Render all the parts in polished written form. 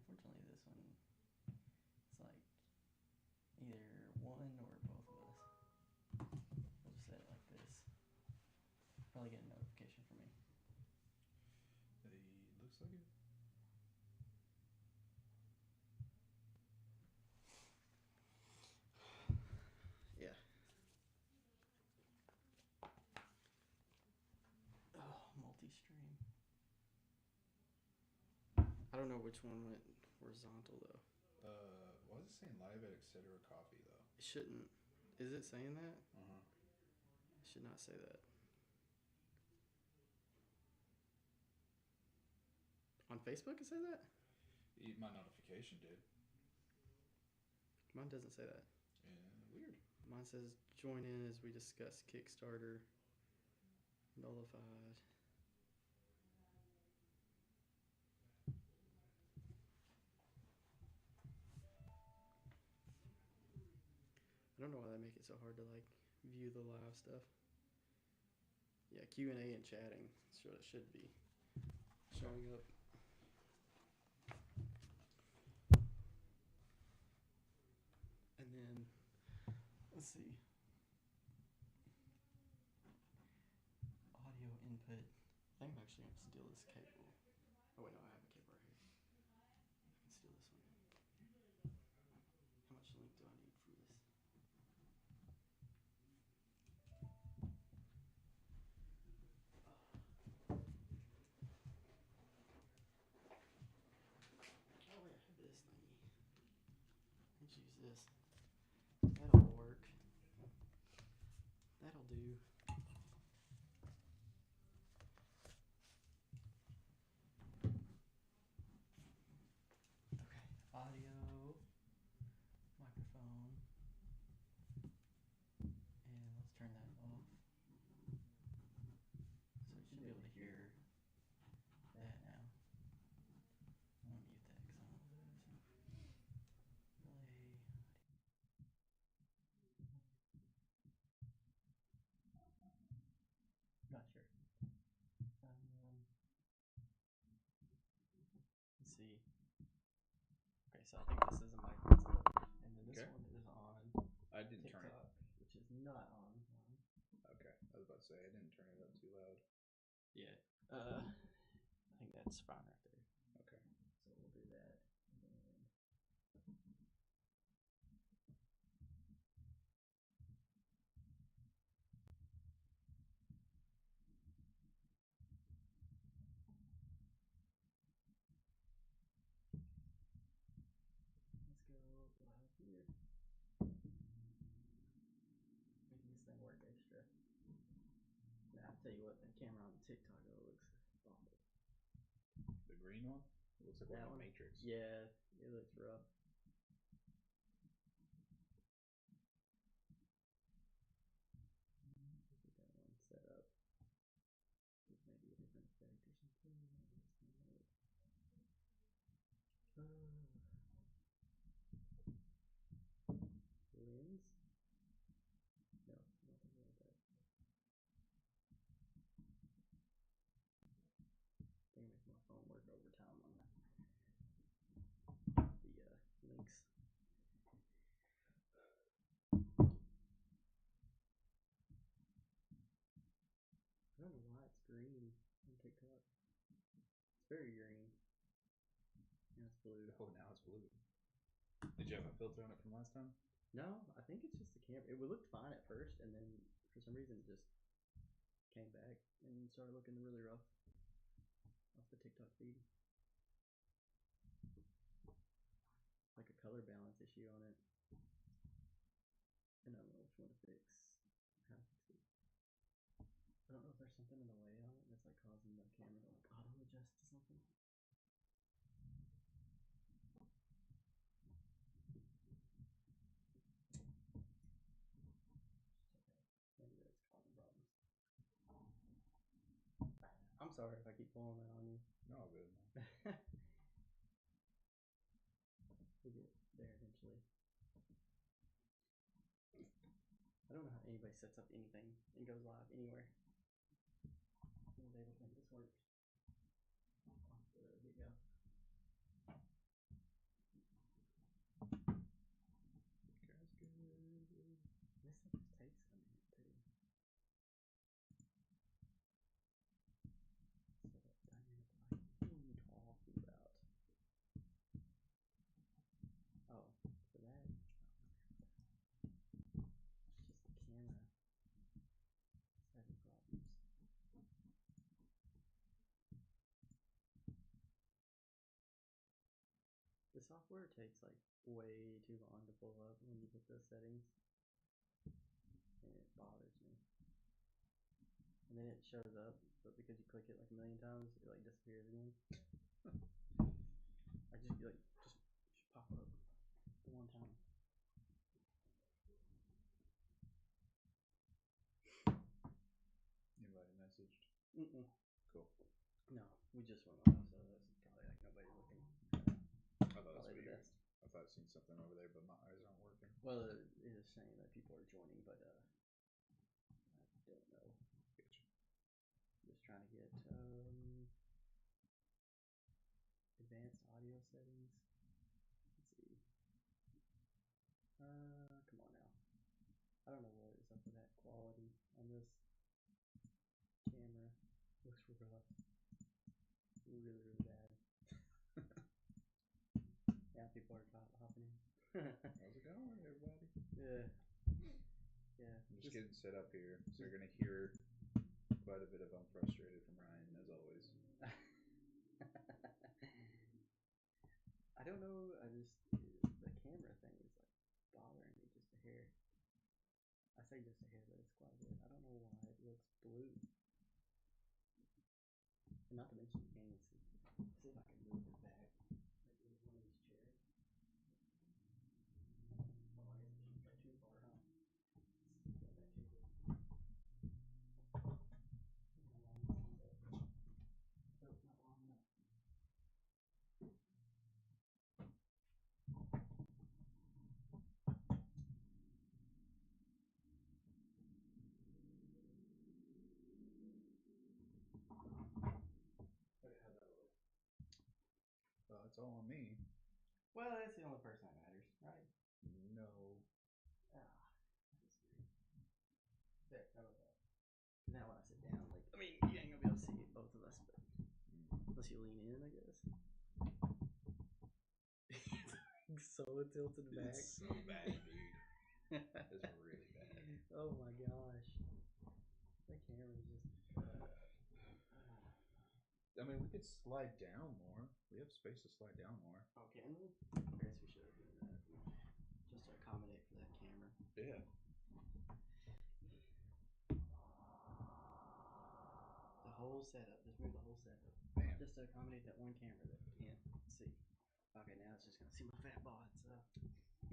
unfortunately, this one, it's like either one or both of us. We'll just set it like this. Probably get a notification from me. Looks like it. Yeah. Oh, multi-stream. I don't know which one went horizontal though. Why is it saying live at etc. coffee though? It shouldn't. Is it saying that? Uh-huh. It should not say that. On Facebook it says that? My notification did. Mine doesn't say that. Yeah, weird. Mine says join in as we discuss Kickstarter. Nullified. I don't know why they make it so hard to like view the live stuff. Yeah, Q&A and chatting. That's what it should be showing up. And then, let's see. Audio input. I think I'm actually going to steal this cable. Oh wait, no, I have a cable right here. I can steal this one. How much link do I need for this? Oh wait, I have this thingy. Let's use this. That'll work. That'll do. Okay, audio, microphone, and let's turn that off. So you should be able to hear that now. I'm gonna mute that because I don't know what that is. Play. Not sure. Let's see. Okay, so I think this is a mic that's loaded, and then this one is on I didn't TikTok, turn it. which is not on mine. Okay, I was about to say I didn't turn it up too loud. Yeah. I think that's fine right there. Okay. So we'll do that. And then let's go live here. Making this thing work extra. Now, I'll tell you what, that camera on the TikTok though looks awful. The green one? It looks like That one one? Matrix. Yeah, it looks rough. Get that one set up with maybe a different effect or something. Lens? No, I don't think we want that. I think it makes my phone work overtime on the links. I don't know why it's green on TikTok. It's very green. Now it's blue. Oh, now it's blue. Did you have a filter on it from last time? No, I think it's just the camera. It looked fine at first, and then for some reason it just came back and started looking really rough off the TikTok feed. Like a color balance issue on it. And I don't know which one to fix. How to fix it. I don't know if there's something in the way on it that's like causing the camera to like auto adjust to something. Maybe that's causing problems. I'm sorry if I keep pulling that on you. No, good. We'll get there eventually. I don't know how anybody sets up anything and goes live anywhere. And they would make this work. Here we go. software takes like way too long to pull up when you hit those settings, and it bothers me. And then it shows up, but because you click it like a million times, it like disappears again. I just like just pop up the one time. Anybody messaged? Cool. No, we just went live, so that's probably like nobody looking. I thought it was Probably the weird. best. I thought I'd seen something over there, but my eyes aren't working. Well, it is saying that people are joining, but I don't know. Gotcha. Just trying to get advanced audio settings. Let's see. Come on now. I don't know what is up with that quality on this camera. Looks rough. Really, really bad. Yeah, people are hopping in. How's it going, everybody? Yeah. Yeah. I'm just getting set up here, so you're gonna hear quite a bit of I'm frustrated from Ryan, as always. I don't know. The camera thing is like bothering me just a hair. I say just a hair, but it's quite a bit. I don't know why it looks blue. And not to mention you can't even see. See if I can move it back. Maybe one of these chairs. Oh, I guess I shouldn't go too far, huh? Let's go back to it. How long this one's up? Oh, not long enough. Okay, how's that look? Well, it's all on me. Well, that's the only person that matters, right? No. I disagree. There, how about that? Now when I sit down, like, I mean, you ain't gonna be able to see both of us, but unless you lean in, I guess. It's so tilted back. It's so bad, dude. It's really bad. Oh my gosh. That camera's just. I mean, we could slide down more. We have space to slide down more. Oh, can we? I guess we should have done that. Just to accommodate for that camera. Yeah. The whole setup. Just move the whole setup. Bam. Just to accommodate that one camera that we can't see. Okay, now it's just gonna see my fat bod. So.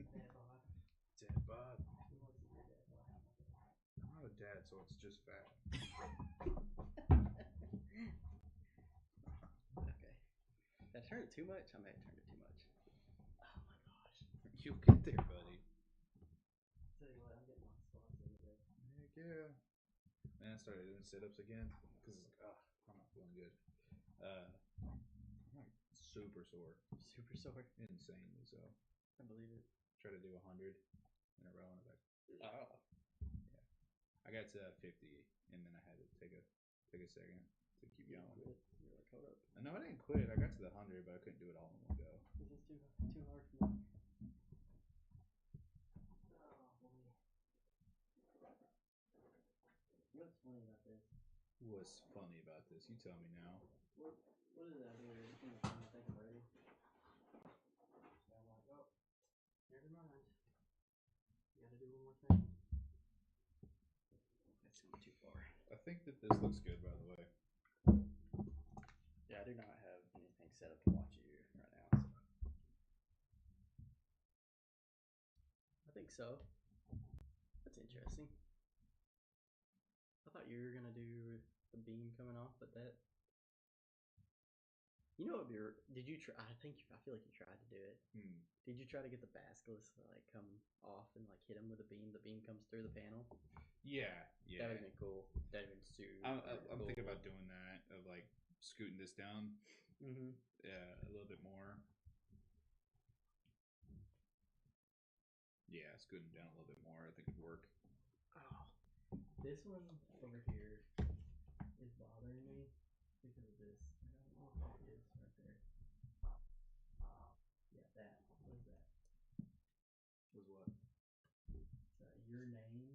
Dad bod. Dad bod. Who wants to be your dad bod? I'm not a dad, so it's just fat. Okay. Did I turn it too much? I may have turned it too much. Oh my gosh. You'll get there, buddy. Tell you what, I'm getting my spots in today. Heck yeah. Man, I started doing sit-ups again because I'm not feeling good. I'm like super sore. Super sore. Insanely so. I believe it. Try to do 100 in a row and I was like, Yeah. I got to 50 and then I had to take a second to keep going. You're like, hold up. No, I didn't quit. I got to the 100, but I couldn't do it all in one go. This is too hard for me. Oh boy. What's funny about this? What's funny about this? You tell me now. What did I do? Everything was done. I think I'm ready. So I'm like, oh, never mind. You gotta do one more thing. That's going too far. I think that this looks good, by the way. Yeah, I do not have anything set up to watch you right now. So. I think so. That's interesting. I thought you were gonna do the beam coming off, but that. You know what? Did you try? I feel like you tried to do it. Did you try to get the basilisk to like come off and like hit him with a beam? The beam comes through the panel. Yeah. That would have been cool. That would have been super. I'm thinking about doing that, of like scooting this down. Yeah, a little bit more. Yeah, scooting down a little bit more. I think it'd work. Oh, this one over here is bothering me because of this. I don't know what that is right there. Yeah, that. What is that? Was what? Your name.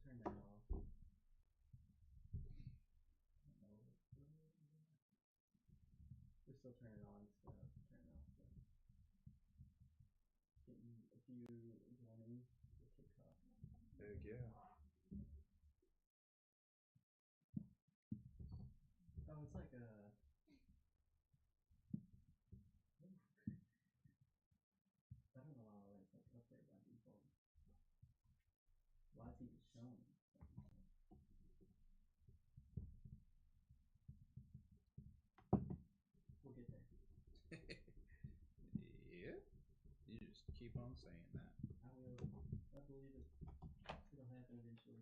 Turn that off. I don't know. We're still turning it on. So turn it off. you joining the TikTok? Heck yeah. Oh, it's like a. I don't know why all that's like up there by default. Why is he just showing? We'll get there. Yeah. You just keep on saying that. I will. I believe it. It'll happen eventually.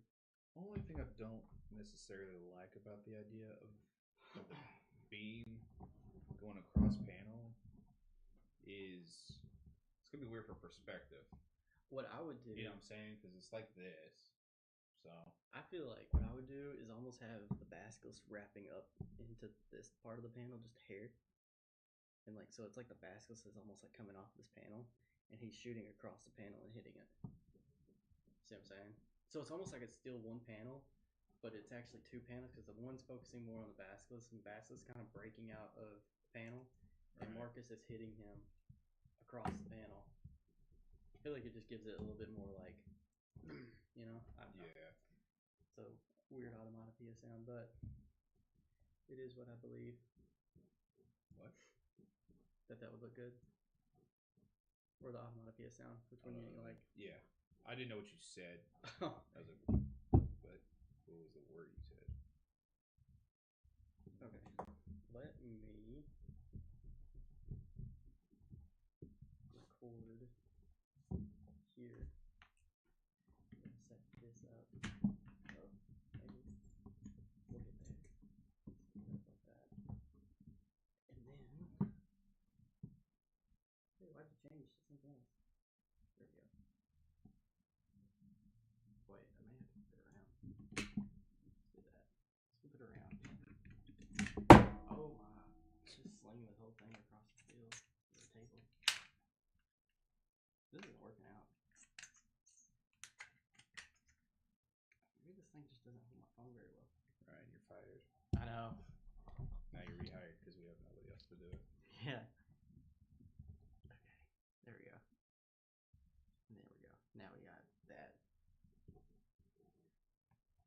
Only thing I don't necessarily like about the idea of the beam going across panel is it's gonna be weird for perspective. What I would do, You know what I'm saying? Because it's like this. So I feel like what I would do is almost have the basilisk wrapping up into this part of the panel, just hair. And like, so it's like the basilisk is almost like coming off this panel, and he's shooting across the panel and hitting it. See what I'm saying? So it's almost like it's still one panel, but it's actually two panels because the one's focusing more on the basilisk, and basilisk kind of breaking out of the panel, and Marcus is hitting him across the panel. I feel like it just gives it a little bit more like, you know? I don't know. yeah. So weird automatopoeia sound, but it is what I believe. What? That would look good. Or the automatopoeia sound. Which one do you like? Yeah. I didn't know what you said. Oh. I was like, but what was the word you said? Okay. Let me record here. I'm gonna set this up. Oh, maybe we'll get there. Set it up like that. And then, hey, why'd you change to something else? There we go. Wait, I may have to put it around. Let's do that. Let's flip it around. Oh my! Just slinging this whole thing across the field, the table. This isn't working out. Maybe this thing just doesn't hold my phone very well. Ryan, you're fired. I know. Now you're rehired because we have nobody else to do it. Yeah. Okay. There we go. There we go. Now we got that.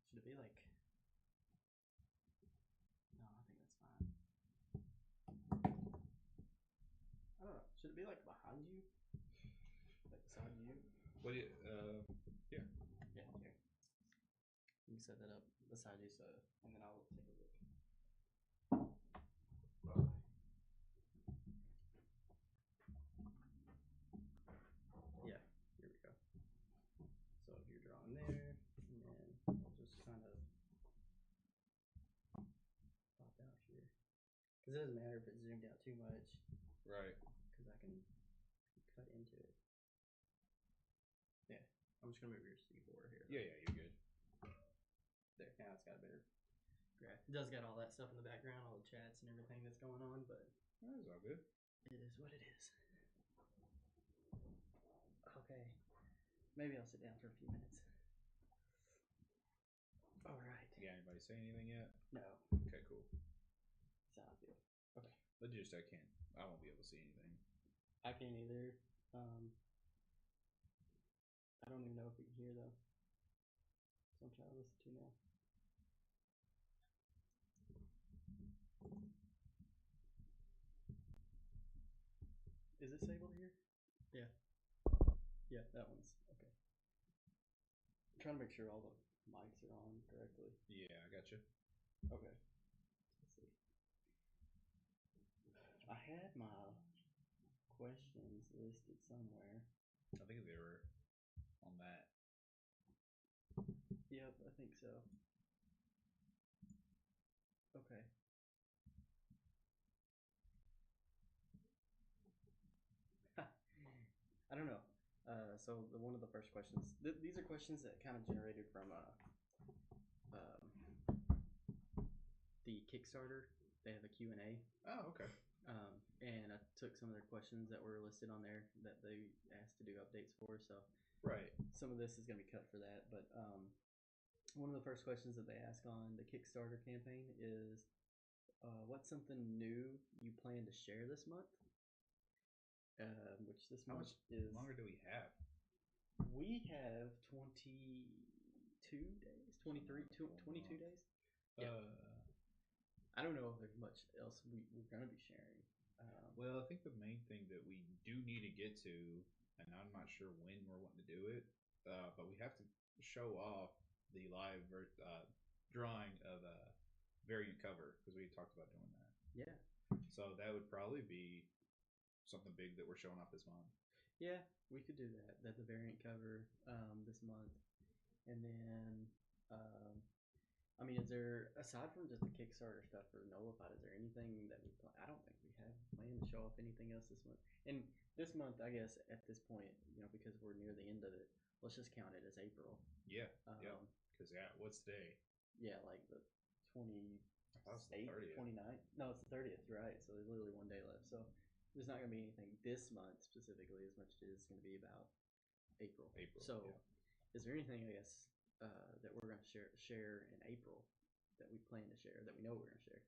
Should it be like? No, I think that's fine. I don't know. Should it be like behind you? Like beside you? What do you? Yeah. Yeah. Here. You can set that up beside you, so and then I'll take a look. Yeah. Here we go. So you're drawing there, and then we'll just kind of pop out here. Because it doesn't matter if it's zoomed out too much. Right. Because I can cut into it. Yeah. I'm just going to move your C4 here. Yeah, you're good. There. Now it's got a better graph. It does got all that stuff in the background, all the chats and everything that's going on, but That's all good. it is what it is. Okay. Maybe I'll sit down for a few minutes. All right. You got anybody say anything yet? No. Okay, cool. That's how I feel. Okay. But just I can't. I won't be able to see anything. I can't either. I don't even know if we can hear though. So I'm trying to listen to now. Is this able to hear? Yeah. Yeah, that one's okay. I'm trying to make sure all the mics are on correctly. Yeah, I got you. Okay. Let's see. I had my questions listed somewhere. I think they were on that. Yep, I think so. Okay. I don't know. So one of the first questions. These are questions that kind of generated from the Kickstarter. They have a Q&A. Oh, okay. And I took some of their questions that were listed on there that they asked to do updates for. So right. Some of this is going to be cut for that. But one of the first questions that they ask on the Kickstarter campaign is, what's something new you plan to share this month? Which this How month much is longer do we have? We have 22 days, 23, 22 days. Yeah. I don't know if there's much else we're going to be sharing. Well, I think the main thing that we do need to get to, and I'm not sure when we're wanting to do it, but we have to show off the live drawing of a variant cover because we talked about doing that. Yeah. So that would probably be something big that we're showing off this month. Yeah, we could do that. That's the variant cover this month. And then, I mean, is there, aside from just the Kickstarter stuff for Nullified, is there anything that I don't think we have planned to show off anything else this month. And this month, I guess, at this point, because we're near the end of it, let's just count it as April. Yeah. Because, what's today? Yeah, like the 28th, the 29th. No, it's the 30th, right? So there's literally one day left. So there's not going to be anything this month specifically as much as it's going to be about April. So is there anything, I guess, that we're going to share in April that we plan to share, that we know we're going to share?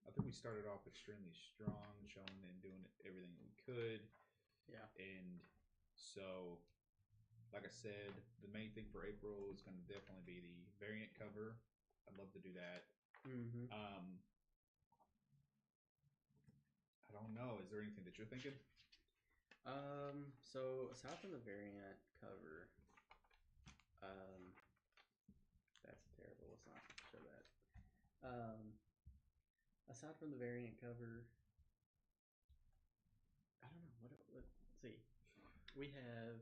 I think we started off extremely strong, showing and doing everything we could. Yeah. And so, like I said, the main thing for April is going to definitely be the variant cover. I'd love to do that. Mm-hmm. I don't know. Is there anything that you're thinking? So aside from the variant cover, that's terrible. Let's not show that. Aside from the variant cover, I don't know. Let's see. We have.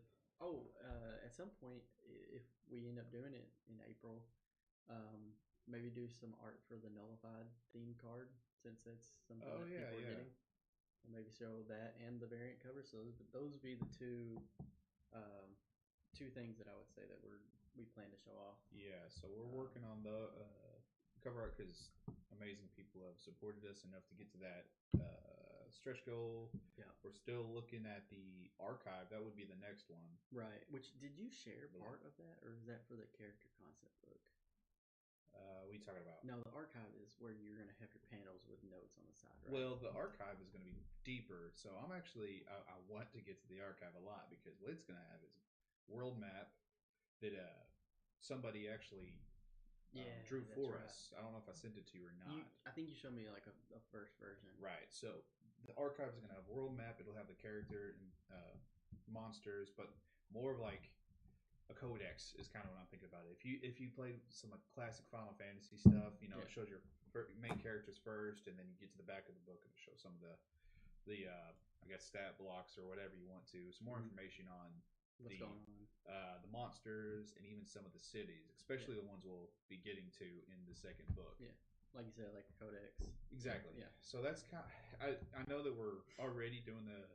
At some point, if we end up doing it in April, maybe do some art for the Nullified theme card, since it's something that people are getting. And maybe show that and the variant cover. So those would be the two things that I would say that we plan to show off. Yeah, so we're working on the cover art because amazing people have supported us enough to get to that stretch goal. Yeah, we're still looking at the archive. That would be the next one. Right. Which, did you share part of that, or is that for the character concept book? What are you talking about? No, the archive is where you're going to have your panels with notes on the side, right? Well, the archive is going to be deeper, so I'm actually I want to get to the archive a lot because what it's going to have is a world map that somebody actually drew for us. I don't know if I sent it to you or not. I think you showed me like a first version. Right. So the archive is going to have a world map. It'll have the character and monsters, but more of like a codex is kind of what I'm thinking about it. If you play some like classic Final Fantasy stuff, it shows your main characters first, and then you get to the back of the book and it shows some of the I guess stat blocks or whatever you want to. Some more information on what's going on, the monsters, and even some of the cities, especially the ones we'll be getting to in the second book. Yeah, like you said, like the codex. Exactly. Yeah. So that's kind of, I know that we're already doing the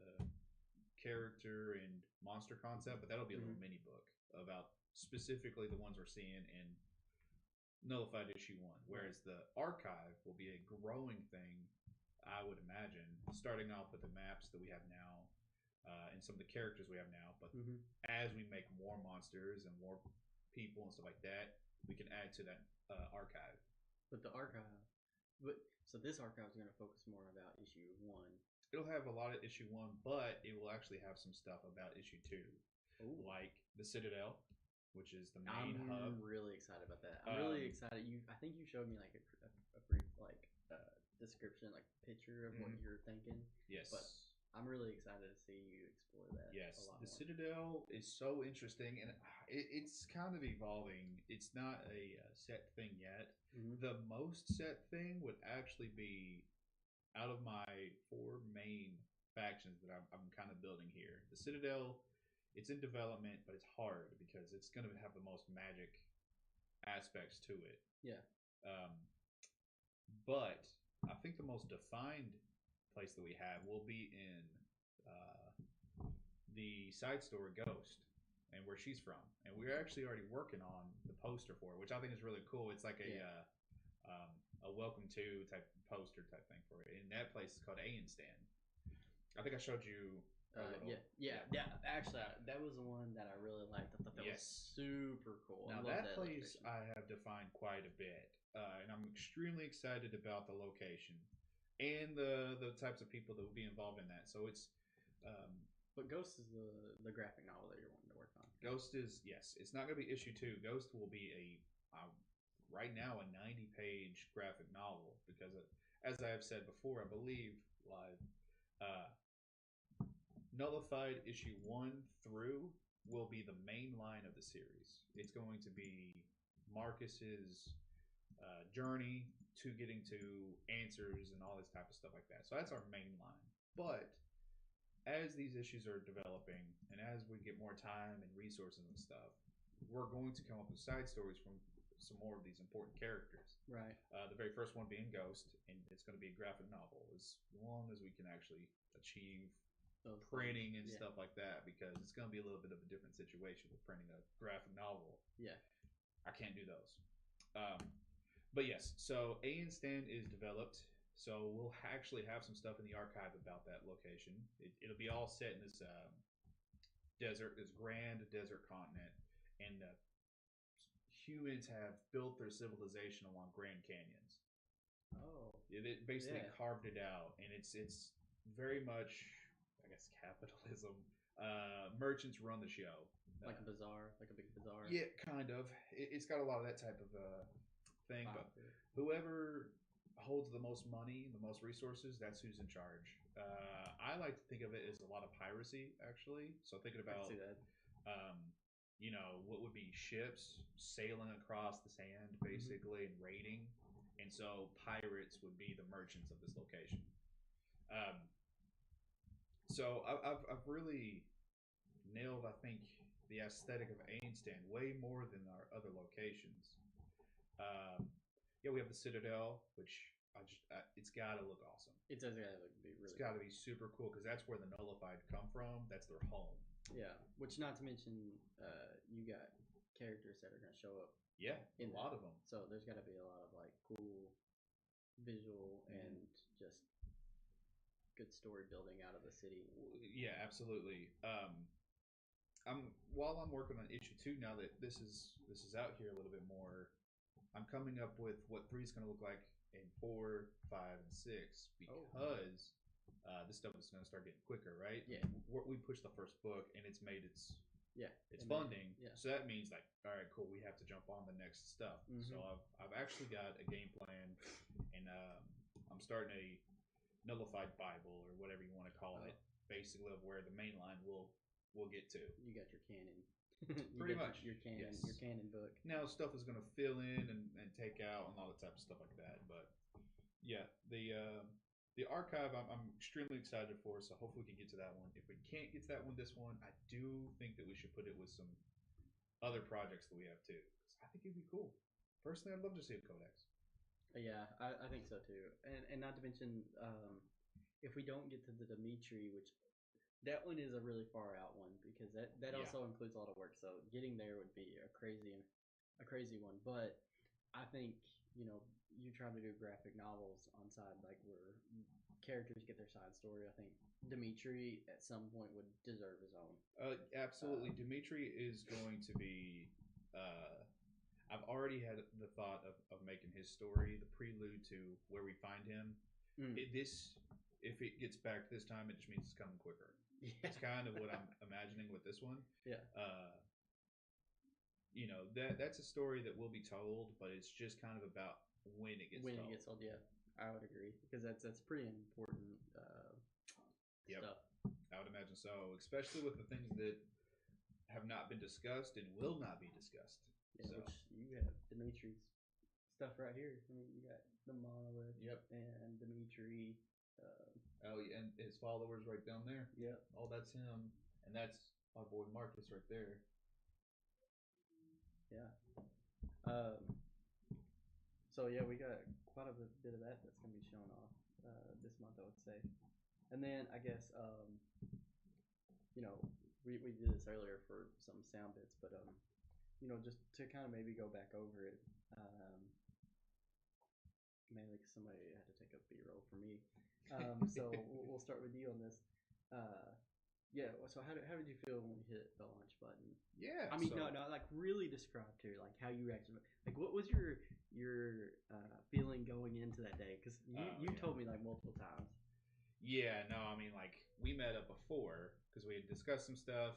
character and monster concept, but that'll be a little mini book about specifically the ones we're seeing in Nullified issue 1, whereas the archive will be a growing thing, I would imagine, starting off with the maps that we have now and some of the characters we have now, but as we make more monsters and more people and stuff like that, we can add to that archive. But so this archive is going to focus more about issue 1. It'll have a lot of issue 1, but it will actually have some stuff about issue 2. Ooh. Like the Citadel, which is the main hub. I'm really excited about that. I'm really excited. I think you showed me like a brief description, like picture of what you're thinking. Yes. But I'm really excited to see you explore that. Yes, a lot the more. Citadel is so interesting, and it's kind of evolving. It's not a set thing yet. The most set thing would actually be out of my 4 main factions that I'm kind of building here. The Citadel, it's in development, but it's hard because it's going to have the most magic aspects to it. Yeah. But I think the most defined place that we have will be in the side story Ghost and where she's from. And we're actually already working on the poster for it, which I think is really cool. It's like a welcome to type poster type thing for it. And that place is called Stan. I think I showed you a little. Yeah. Actually, that was the one that I really liked. I thought that was super cool. Now that place I have defined quite a bit, and I'm extremely excited about the location and the types of people that will be involved in that. So it's. But Ghost is the graphic novel that you're wanting to Ghost is, yes, it's not going to be issue 2. Ghost will be right now, a 90-page graphic novel because, as I have said before, I believe live, uh, Nullified issue 1 through will be the main line of the series. It's going to be Marcus's journey to getting to answers and all this type of stuff like that. So that's our main line. But as these issues are developing and as we get more time and resources and stuff, we're going to come up with side stories from some more of these important characters. Right. The very first one being Ghost, and it's going to be a graphic novel as long as we can actually achieve printing and stuff like that, because it's going to be a little bit of a different situation with printing a graphic novel. Yeah. I can't do those. But yes, so Aeon Stand is developed. So we'll actually have some stuff in the archive about that location. It'll be all set in this desert, this grand desert continent, and humans have built their civilization along Grand Canyons. Oh, it basically carved it out, and it's very much, I guess, capitalism. Merchants run the show, like a bazaar, like a big bazaar. Yeah, kind of. It's got a lot of that type of thing, but whoever holds the most money, the most resources, that's who's in charge. I like to think of it as a lot of piracy, actually. So thinking about, what would be ships sailing across the sand, basically, and raiding. And so pirates would be the merchants of this location. So I've really nailed, I think, the aesthetic of Ainstand way more than our other locations. We have the Citadel, which it's got to look awesome. It does gotta be really. It's got to be super cool because that's where the Nullified come from. That's their home. Yeah, which not to mention, you got characters that are gonna show up. Yeah, a lot of them. So there's got to be a lot of like cool visual and just good story building out of the city. Yeah, absolutely. While I'm working on issue 2 now that this is out here a little bit more, I'm coming up with what 3 is going to look like in 4, 5, and 6 because this stuff is going to start getting quicker, right? Yeah. We pushed the first book and it's made its funding. Yeah. So that means like, all right, cool, we have to jump on the next stuff. Mm-hmm. So I've actually got a game plan, and I'm starting a Nullified Bible or whatever you want to call it, basically of where the main line will get to. You got your canon. Pretty much. Your canon, yes. Your canon book. Now stuff is going to fill in and take out and all that type of stuff like that. But yeah, the archive I'm extremely excited for, so hopefully we can get to that one. If we can't get to that one this one, I do think that we should put it with some other projects that we have too. I think it'd be cool. Personally, I'd love to see a codex. Yeah, I think so too. And not to mention, if we don't get to the Dimitri, which that one is a really far out one because that also includes a lot of work. So getting there would be a crazy one. But I think, you try to do graphic novels on side, like where characters get their side story. I think Dimitri at some point would deserve his own. Absolutely. Dimitri is going to be, I've already had the thought of making his story the prelude to where we find him. If it gets back this time, it just means it's coming quicker. Yeah. It's kind of what I'm imagining with this one. Yeah. That's a story that will be told, but it's just kind of about when it gets told. Yeah, I would agree because that's pretty important stuff. I would imagine so, especially with the things that have not been discussed and will not be discussed. Yeah, so. Which you have Dimitri's stuff right here. I mean, you got the monolith. Yep. And Dimitri. And his followers right down there. Yep. Oh, that's him, and that's our boy Marcus right there. Yeah. So yeah, we got quite a bit of that that's gonna be shown off this month, I would say. And then I guess we did this earlier for some sound bits, but just to kind of maybe go back over it, mainly because somebody had to take a B-roll for me. So we'll start with you on this. So how did you feel when you hit the launch button? Yeah. I mean, no, like really describe to like how you reacted. Like, what was your feeling going into that day? Because you told me like multiple times. Yeah. No, I mean, like we met up before because we had discussed some stuff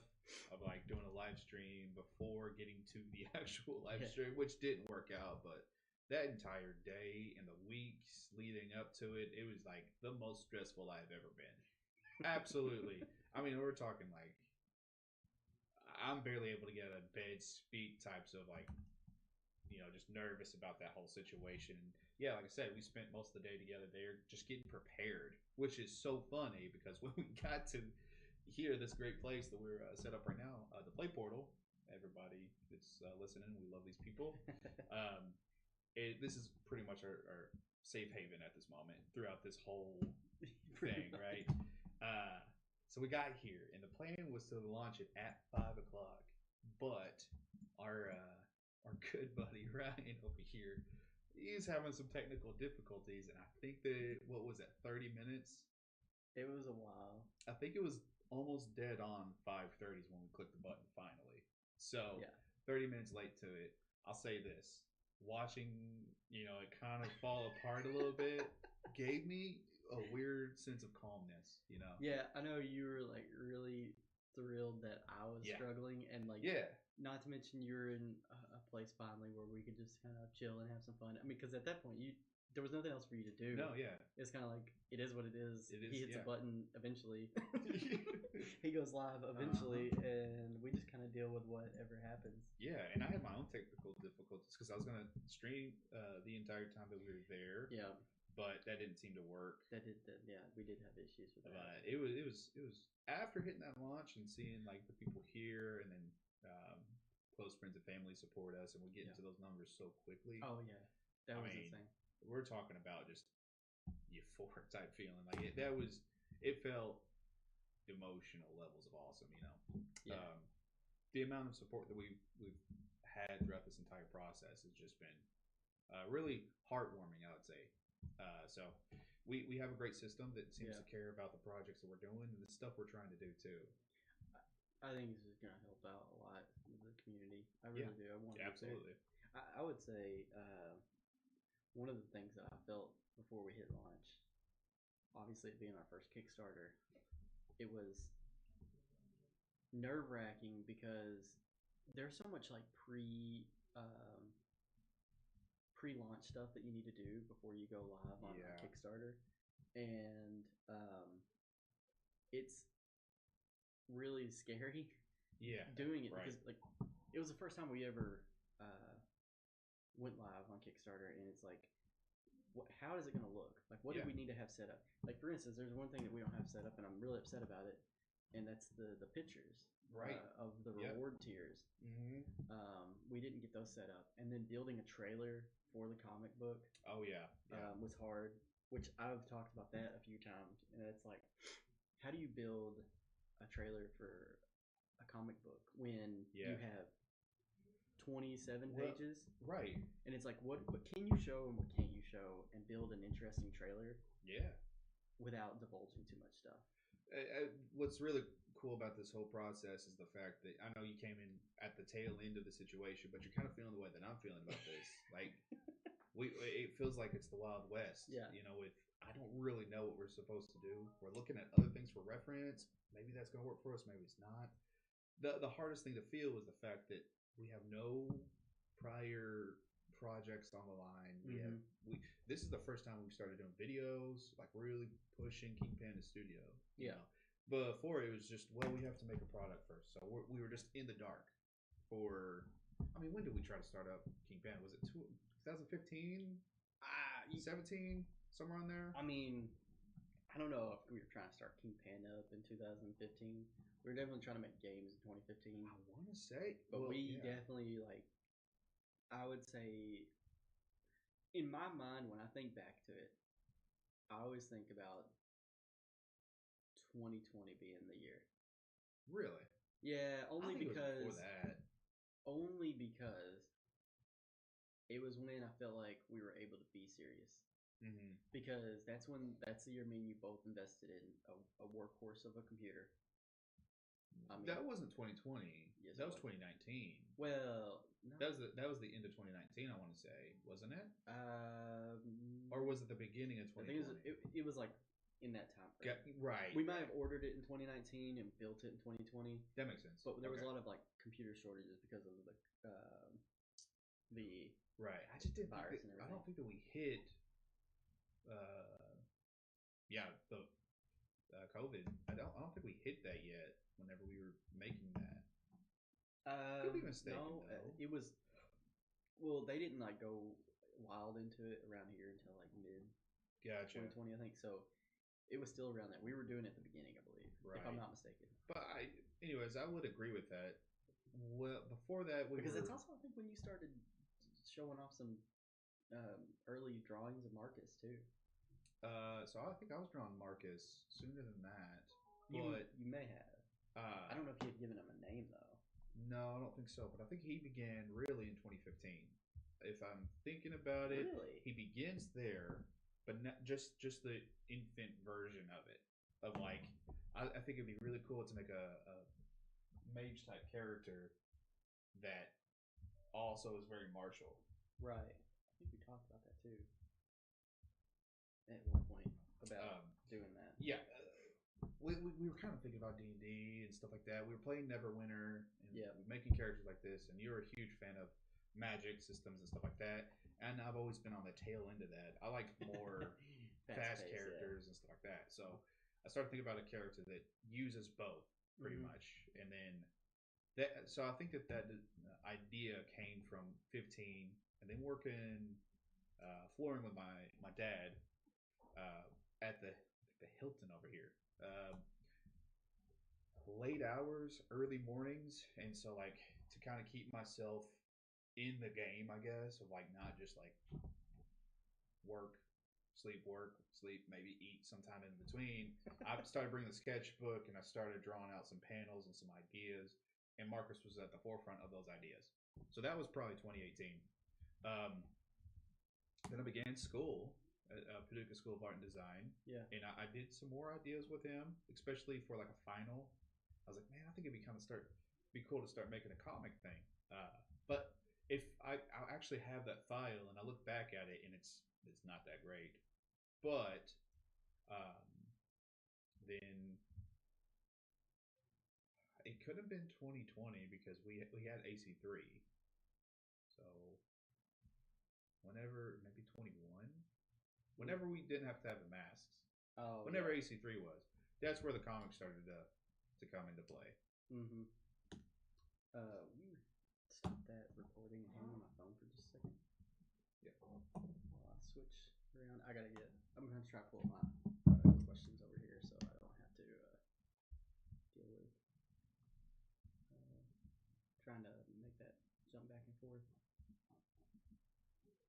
of like doing a live stream before getting to the actual live stream, which didn't work out. But that entire day and the weeks leading up to it, it was like the most stressful I've ever been. Absolutely. I mean, we're talking like I'm barely able to get out of bed, speak types of like, just nervous about that whole situation. And yeah, like I said, we spent most of the day together there just getting prepared, which is so funny because when we got to here, this great place that we're set up right now, the Play Portal, everybody that's listening, we love these people. This is pretty much our safe haven at this moment throughout this whole thing, right? So we got here, and the plan was to launch it at 5 o'clock, but our good buddy Ryan over here, he's having some technical difficulties, and I think that what was it, 30 minutes? It was a while. I think it was almost dead on 5:30 when we clicked the button finally. So yeah. 30 minutes late to it. I'll say this: watching it kind of fall apart a little bit gave me a weird sense of calmness. Yeah, I know you were like really thrilled that I was struggling, and like not to mention you're in a place finally where we could just kind of chill and have some fun. I mean, because at that point there was nothing else for you to do. No, yeah. It's kind of like, it is what it is. He hits a button eventually. He goes live eventually, and we just kind of deal with whatever happens. Yeah, and I had my own technical difficulties because I was going to stream the entire time that we were there. Yeah. But that didn't seem to work. Yeah, we did have issues with that. It was after hitting that launch and seeing like the people here, and then close friends and family support us, and we get into those numbers so quickly. Oh yeah, that was insane. We're talking about just euphoric type feeling. Like it felt emotional levels of awesome. Yeah. The amount of support that we've had throughout this entire process has just been really heartwarming, I would say. So we have a great system that seems to care about the projects that we're doing and the stuff we're trying to do too. I think this is going to help out a lot with the community. I really do. I want absolutely. I would say one of the things that I felt before we hit launch, obviously it being our first Kickstarter, it was nerve-wracking because there's so much like pre-launch stuff that you need to do before you go live on Kickstarter, and it's really scary doing it because like it was the first time we ever went live on Kickstarter, and it's like, how is it going to look? Like, what do we need to have set up? Like, for instance, there's one thing that we don't have set up, and I'm really upset about it, and that's the pictures of the reward tiers. Mm-hmm. We didn't get those set up, and then building a trailer for the comic book. Oh yeah. Was hard, which I've talked about that a few times, and it's like, how do you build a trailer for a comic book when you have 27 pages, right? And it's like, what can you show and what can't you show, and build an interesting trailer, without divulging too much stuff. What's really cool about this whole process is the fact that I know you came in at the tail end of the situation, but you're kind of feeling the way that I'm feeling about this. Like, it feels like it's the Wild West. With I don't really know what we're supposed to do. We're looking at other things for reference. Maybe that's going to work for us. Maybe it's not. The hardest thing to feel is the fact that we have no prior projects on the line. This is the first time we've started doing videos, like really pushing King Panda Studio. Before it was just, we have to make a product first. So we were just in the dark for. I mean, when did we try to start up King Panda? Was it 2015? 17? Somewhere on there? I mean, I don't know if we were trying to start King Panda up in 2015. We were definitely trying to make games in 2015. I want to say. But we definitely, like, I would say, in my mind, when I think back to it, I always think about 2020 being the year. Really? Yeah, only because. It was before that. Only because it was when I felt like we were able to be serious. Mm-hmm. Because that's the year me and you both invested in a workhorse of a computer. I mean, that wasn't 2020. Yes, that was 2019. Well, no. That was the end of 2019. I want to say, wasn't it? Or was it the beginning of 2020? I think it was like in that time frame. Right. We might have ordered it in 2019 and built it in 2020. That makes sense. But there was a lot of like computer shortages because of the right. I just didn't virus think and I everything. don't think that we hit. The COVID. I don't think we hit that yet. Whenever we were making that, could be mistaken. No, though. it was. Well, they didn't like go wild into it around here until like mid Gotcha. 2020, I think. So it was still around that. We were doing it at the beginning, I believe, if I'm not mistaken. But anyways, I would agree with that. Well, before that, because it's also I think when you started showing off some early drawings of Marcus too. So I think I was drawing Marcus sooner than that. But you may have. I don't know if you had given him a name though. No, I don't think so. But I think he began really in 2015. If I'm thinking about it, he begins there, but not just the infant version of it. Of like, I think it'd be really cool to make a mage type character that also is very martial. Right. I think we talked about that too at one point about doing that. Yeah. We were kind of thinking about D&D and stuff like that. We were playing Neverwinter and making characters like this, and you're a huge fan of magic systems and stuff like that. And I've always been on the tail end of that. I like more fast characters and stuff like that. So I started thinking about a character that uses both pretty much, and then that. So I think that idea came from 15, and then working flooring with my dad at the Hilton over here. Late hours, early mornings, and so like to kind of keep myself in the game, I guess, of like not just like work, sleep, maybe eat sometime in between. I started bringing the sketchbook and I started drawing out some panels and some ideas, and Marcus was at the forefront of those ideas. So that was probably 2018. Then I began school at Paducah School of Art and Design. Yeah. And I did some more ideas with him, especially for like a final. I was like, man, I think it'd be cool to start making a comic thing. But if I'll actually have that file and I look back at it and it's not that great. But then it could have been 2020 because we had AC3. So whenever maybe 21. Whenever we didn't have to have the masks. Whenever AC3 was. That's where the comics started to come into play. Mm-hmm. We stop that recording and hang on my phone for just a second. Yeah. While I switch around, I'm gonna try to pull up my questions over here so I don't have to deal with trying to make that jump back and forth.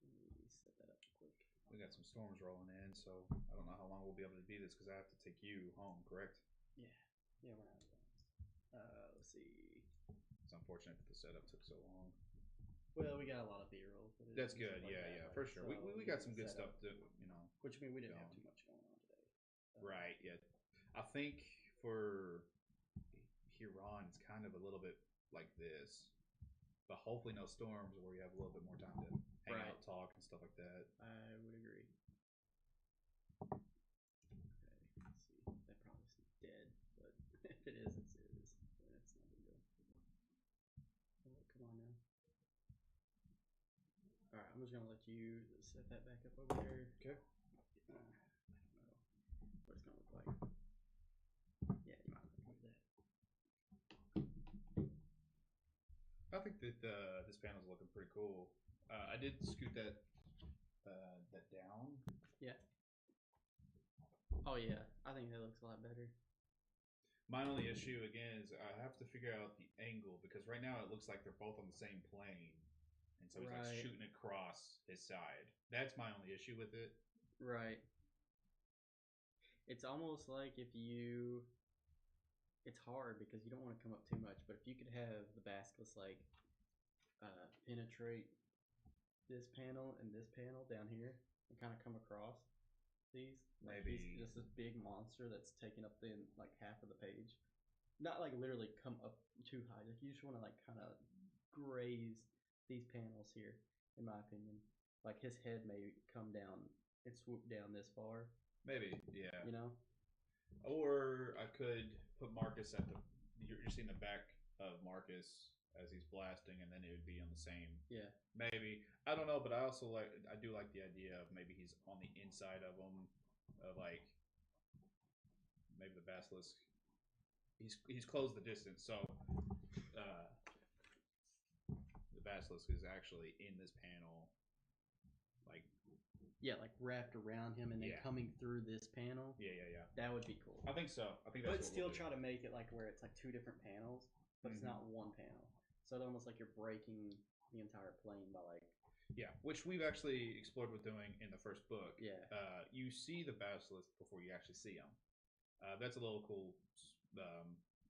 Let me set that up quick. We got some storms rolling in, so I don't know how long we'll be able to do this because I have to take you home, correct? Yeah, we're not advanced. Let's see. It's unfortunate that the setup took so long. Well, we got a lot of B-roll. That's good, like for sure. So we got some good stuff to, Which I mean, we didn't have too much going on today. Right, yeah. I think for here on, it's kind of a little bit like this. But hopefully no storms where we have a little bit more time to hang out, talk, and stuff like that. I would agree. Okay, let's see. That probably is dead, but if it is, it's no big deal. Oh, come on now. All right, I'm just gonna let you set that back up over there. Okay. I don't know what it's gonna look like. Yeah, you might want to move that. I think that this panel's looking pretty cool. I did scoot that down. Yeah. Oh yeah, I think that looks a lot better. My only issue again is I have to figure out the angle because right now it looks like they're both on the same plane, and so he's like shooting across his side. That's my only issue with it. Right. It's almost like it's hard because you don't want to come up too much, but if you could have the basilisk like penetrate this panel and this panel down here and kind of come across these, like maybe he's just this big monster that's taking up like half of the page. Not like literally come up too high. Like you just want to like kind of graze these panels here, in my opinion. Like his head may come down and swoop down this far, Maybe, yeah. You know? Or I could put Marcus at the. You're seeing the back of Marcus as he's blasting, and then it would be on the same. Yeah. Maybe I don't know, but I also like. I do like the idea of maybe he's on the inside of him, like maybe the basilisk. He's closed the distance, so uh, the basilisk is actually in this panel, like Yeah, like wrapped around him and then Yeah. coming through this panel. yeah. That would be cool. I think so. I think that's But what still we'll do. try to make it like where it's like two different panels, but it's not one panel. So it's almost like you're breaking the entire plane by like Yeah, which we've actually explored with doing in the first book. Yeah. You see the basilisk before you actually see him. That's a little cool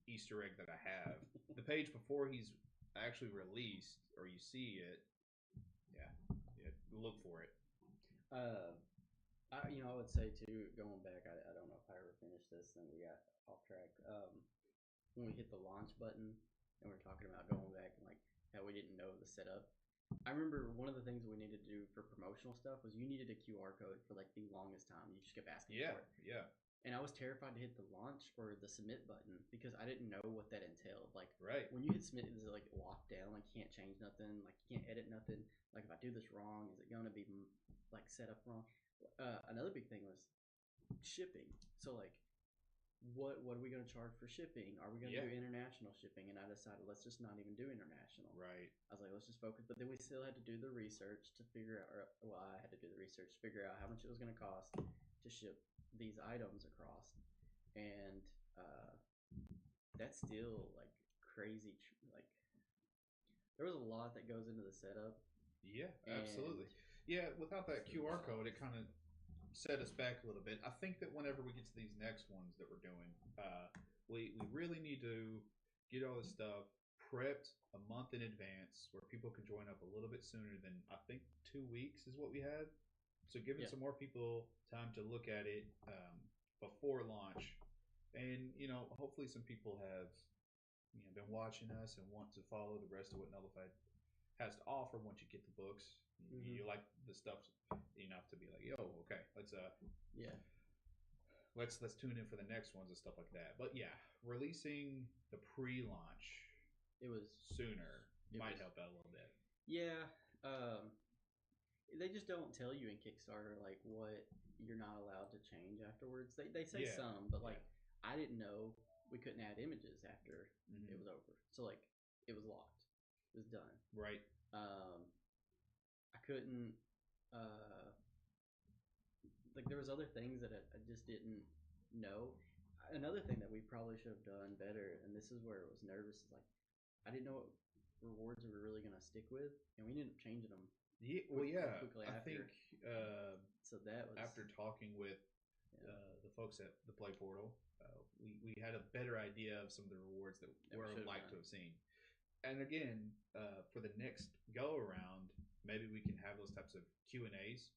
Easter egg that I have. The page before he's actually released, or you see it, yeah, look for it. I would say too, going back, I don't know if I ever finished this, then we got off track. When we hit the launch button and we're talking about going back and like how we didn't know the setup. I remember one of the things we needed to do for promotional stuff was you needed a QR code for like the longest time. You just kept asking for it. Yeah. And I was terrified to hit the launch or the submit button because I didn't know what that entailed. Like, right. When you hit submit, is it like locked down? Like, you can't change nothing. Like, you can't edit nothing. Like, if I do this wrong, is it going to be like set up wrong? Another big thing was shipping. So, like, what are we going to charge for shipping? Are we going to do international shipping? And I decided let's just not even do international. Right. I was like, let's just focus. But then we still had to do the research to figure out. Well, I had to do the research to figure out how much it was going to cost to ship these items across, and that's still like crazy. Like there was a lot that goes into the setup. Yeah, absolutely. Yeah, without that QR code, it kind of set us back a little bit. I think that whenever we get to these next ones that we're doing, we really need to get all this stuff prepped a month in advance where people can join up a little bit sooner than I think 2 weeks is what we had. So giving some more people time to look at it before launch, and hopefully some people have been watching us and want to follow the rest of what Nullified has to offer once you get the books. You like the stuff enough to be like, yo, okay, let's tune in for the next ones and stuff like that. But yeah, releasing the pre-launch sooner might help out a little bit. Yeah. They just don't tell you in Kickstarter like what you're not allowed to change afterwards. They say some, but like I didn't know we couldn't add images after it was over. So like it was locked. It was done. Right. I couldn't like there was other things that I just didn't know. Another thing that we probably should have done better, and this is where it was nervous, is like I didn't know what rewards we were really gonna stick with, and we ended up changing them. Quickly I think so that was after talking with the folks at the Play Portal, we had a better idea of some of the rewards that we would like to have seen. And again, for the next go around, maybe we can have those types of Q&As,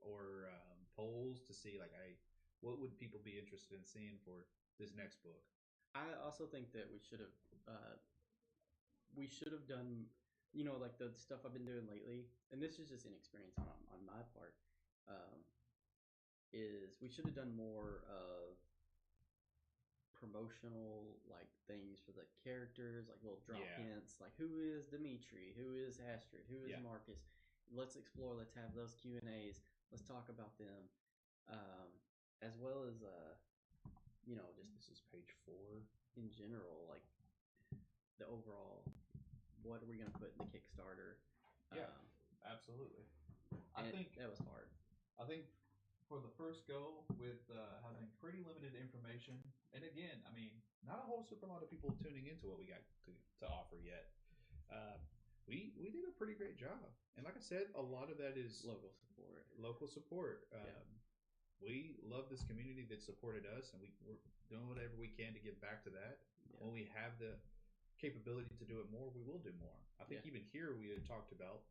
or polls to see like, hey, what would people be interested in seeing for this next book? I also think that we should have done, like the stuff I've been doing lately, and this is just inexperience on my part, is we should have done more of promotional like things for the characters, like little drop hints, like who is Dimitri, who is Astrid, who is Marcus. Let's explore. Let's have those Q&As. Let's talk about them, as well as just this is page 4 in general, like the overall. What are we going to put in the Kickstarter? Absolutely. I think that was hard. I think for the first go with having pretty limited information, and again, I mean, not a whole super lot of people tuning into what we got to offer yet. We did a pretty great job, and like I said, a lot of that is local support. We love this community that supported us, and we're doing whatever we can to give back to that. When we have the capability to do it more, we will do more. I think even here we had talked about,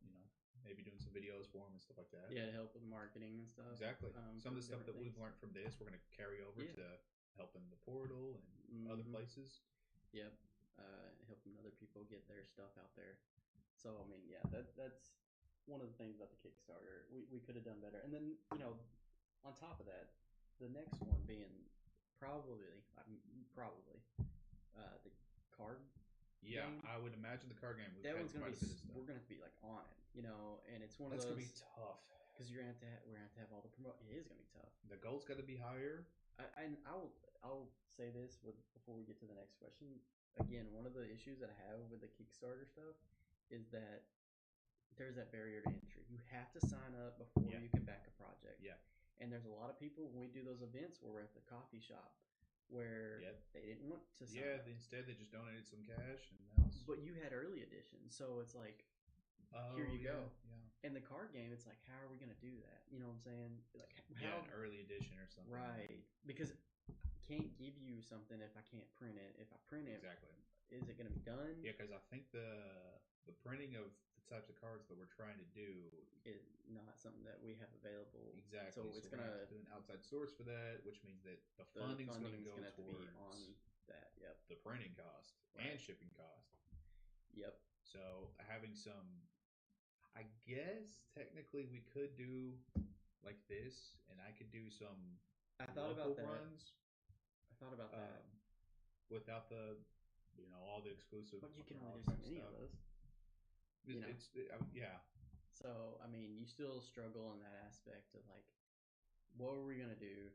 maybe doing some videos for them and stuff like that. Yeah, to help with marketing and stuff. Exactly. Some of the stuff that we've learned from this, we're going to carry over to helping the portal and other places. Yep. Helping other people get their stuff out there. So, I mean, that's one of the things about the Kickstarter. We could have done better. And then, on top of that, the next one being probably the card. Yeah, game. I would imagine the card game. That one's gonna be. We're gonna be like on it, and it's one That's of those. Gonna be tough because we're gonna have to have all the promote. It is gonna be tough. The goal's got to be higher. I'll say this before we get to the next question. Again, one of the issues that I have with the Kickstarter stuff is that there's that barrier to entry. You have to sign up before you can back a project. Yeah. And there's a lot of people when we do those events where we're at the coffee shop where they didn't want to sign up. Instead they just donated some cash and else. But you had early edition, so it's like here you go. Yeah. In the card game, it's like, how are we going to do that? You know what I'm saying? Like, an early edition or something. Right. Because I can't give you something if I can't print it. If I print it, exactly, is it going to be done? Yeah, because I think the printing of the types of cards that we're trying to do is not something that we have available. Exactly. So it's going to do an outside source for that, which means that the funding is going to go towards be on that. Yep. The printing cost and shipping cost. Yep. So having some, I guess technically we could do like this, and I could do some. I thought about that. Runs. I thought about that. Without the, all the exclusive. But you can only do so many of those. Yeah. So I mean, you still struggle in that aspect of like, what are we gonna do?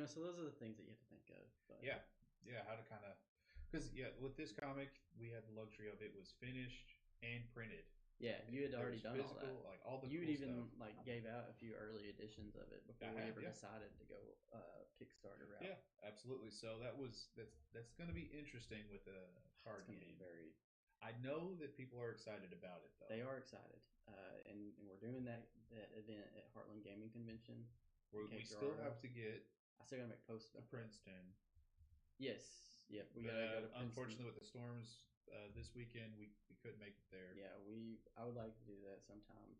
So those are the things that you have to think of. But. Yeah, how to kind of, because with this comic, we had the luxury of it was finished and printed. Yeah, you had already done all that. Like all the. You had even like gave out a few early editions of it before we ever decided to go Kickstarter route. Yeah, absolutely. So that's going to be interesting with a card game. I know that people are excited about it though. They are excited, and we're doing that event at Heartland Gaming Convention. We still have to get. I still gotta make posts to Princeton. Yes. Yep. We gotta go to Princeton. Unfortunately, with the storms this weekend, we couldn't make it there. Yeah, I would like to do that sometime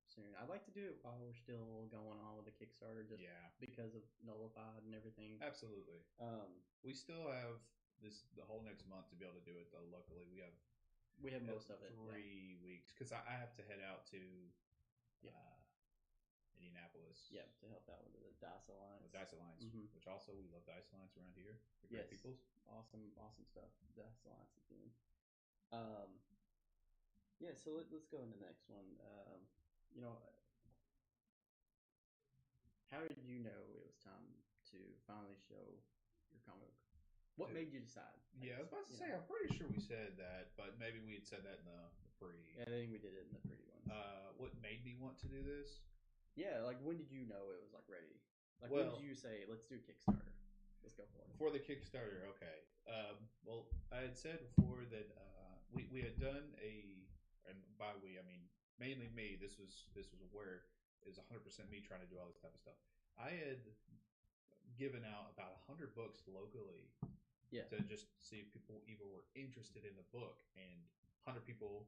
soon. I'd like to do it while we're still going on with the Kickstarter, just because of Nullified and everything. Absolutely. We still have the whole next month to be able to do it though. Luckily, we have most of it. 3 weeks because I have to head out to Indianapolis. Yeah, to help out with the Dice Alliance. Which also we love Dice Alliance around here. They're great peoples. Awesome stuff. Dice Alliance is doing. So let's go into the next one. How did you know it was time to finally show your comic book? What made you decide? I was about to say, I'm pretty sure we said that, but maybe we had said that in the pre. Yeah, I think we did it in the pre ones. What made me want to do this? Yeah, like when did you know it was like ready? Like when did you say, let's do Kickstarter? Let's go for it. For the Kickstarter, okay. Well, I had said before that we had done and by we I mean mainly me. This was where it was 100% me trying to do all this type of stuff. I had given out about 100 books locally to just see if people even were interested in the book, and 100 people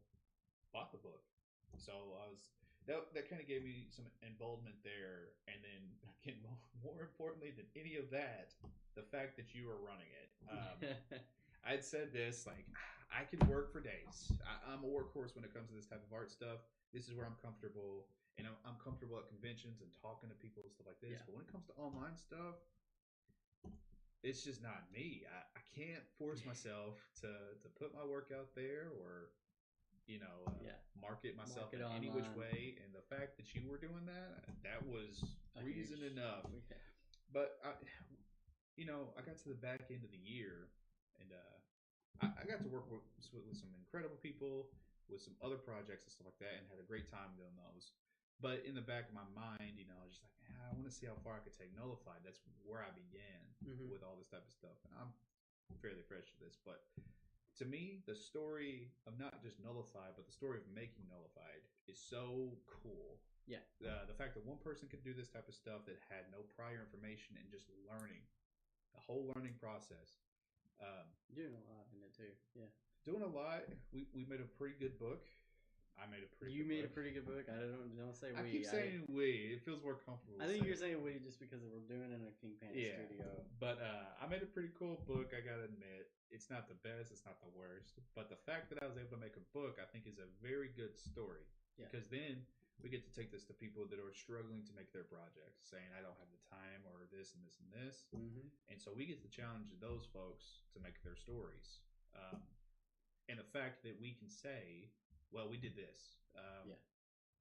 bought the book. So I was that kind of gave me some emboldenment there, and then again, more importantly than any of that, the fact that you were running it. I'd said this, like, I can work for days. I'm a workhorse when it comes to this type of art stuff. This is where I'm comfortable, and I'm comfortable at conventions and talking to people and stuff like this. But when it comes to online stuff, it's just not me. I can't force myself to put my work out there or market myself in any which way. And the fact that you were doing that was reason enough. But I got to the back end of the year, and I got to work with some incredible people, with some other projects and stuff like that, and had a great time doing those. But in the back of my mind, I was just like, I want to see how far I could take Nullified. That's where I began with all this type of stuff. And I'm fairly fresh to this, but to me, the story of not just Nullified, but the story of making Nullified is so cool. Yeah. The fact that one person could do this type of stuff that had no prior information and just learning, the whole learning process. Doing a lot in it too. Yeah. Doing a lot. We made a pretty good book. I made a pretty. You made a pretty good book. I don't say we. I keep saying we. It feels more comfortable. I think you're saying we just because we're doing it in a King Panda Studio. But I made a pretty cool book. I gotta admit, it's not the best. It's not the worst. But the fact that I was able to make a book, I think, is a very good story. Yeah. Because then we get to take this to people that are struggling to make their project, saying, I don't have the time or this and this and this. Mm-hmm. And so we get to challenge those folks to make their stories. And the fact that we can say, well, we did this. Yeah.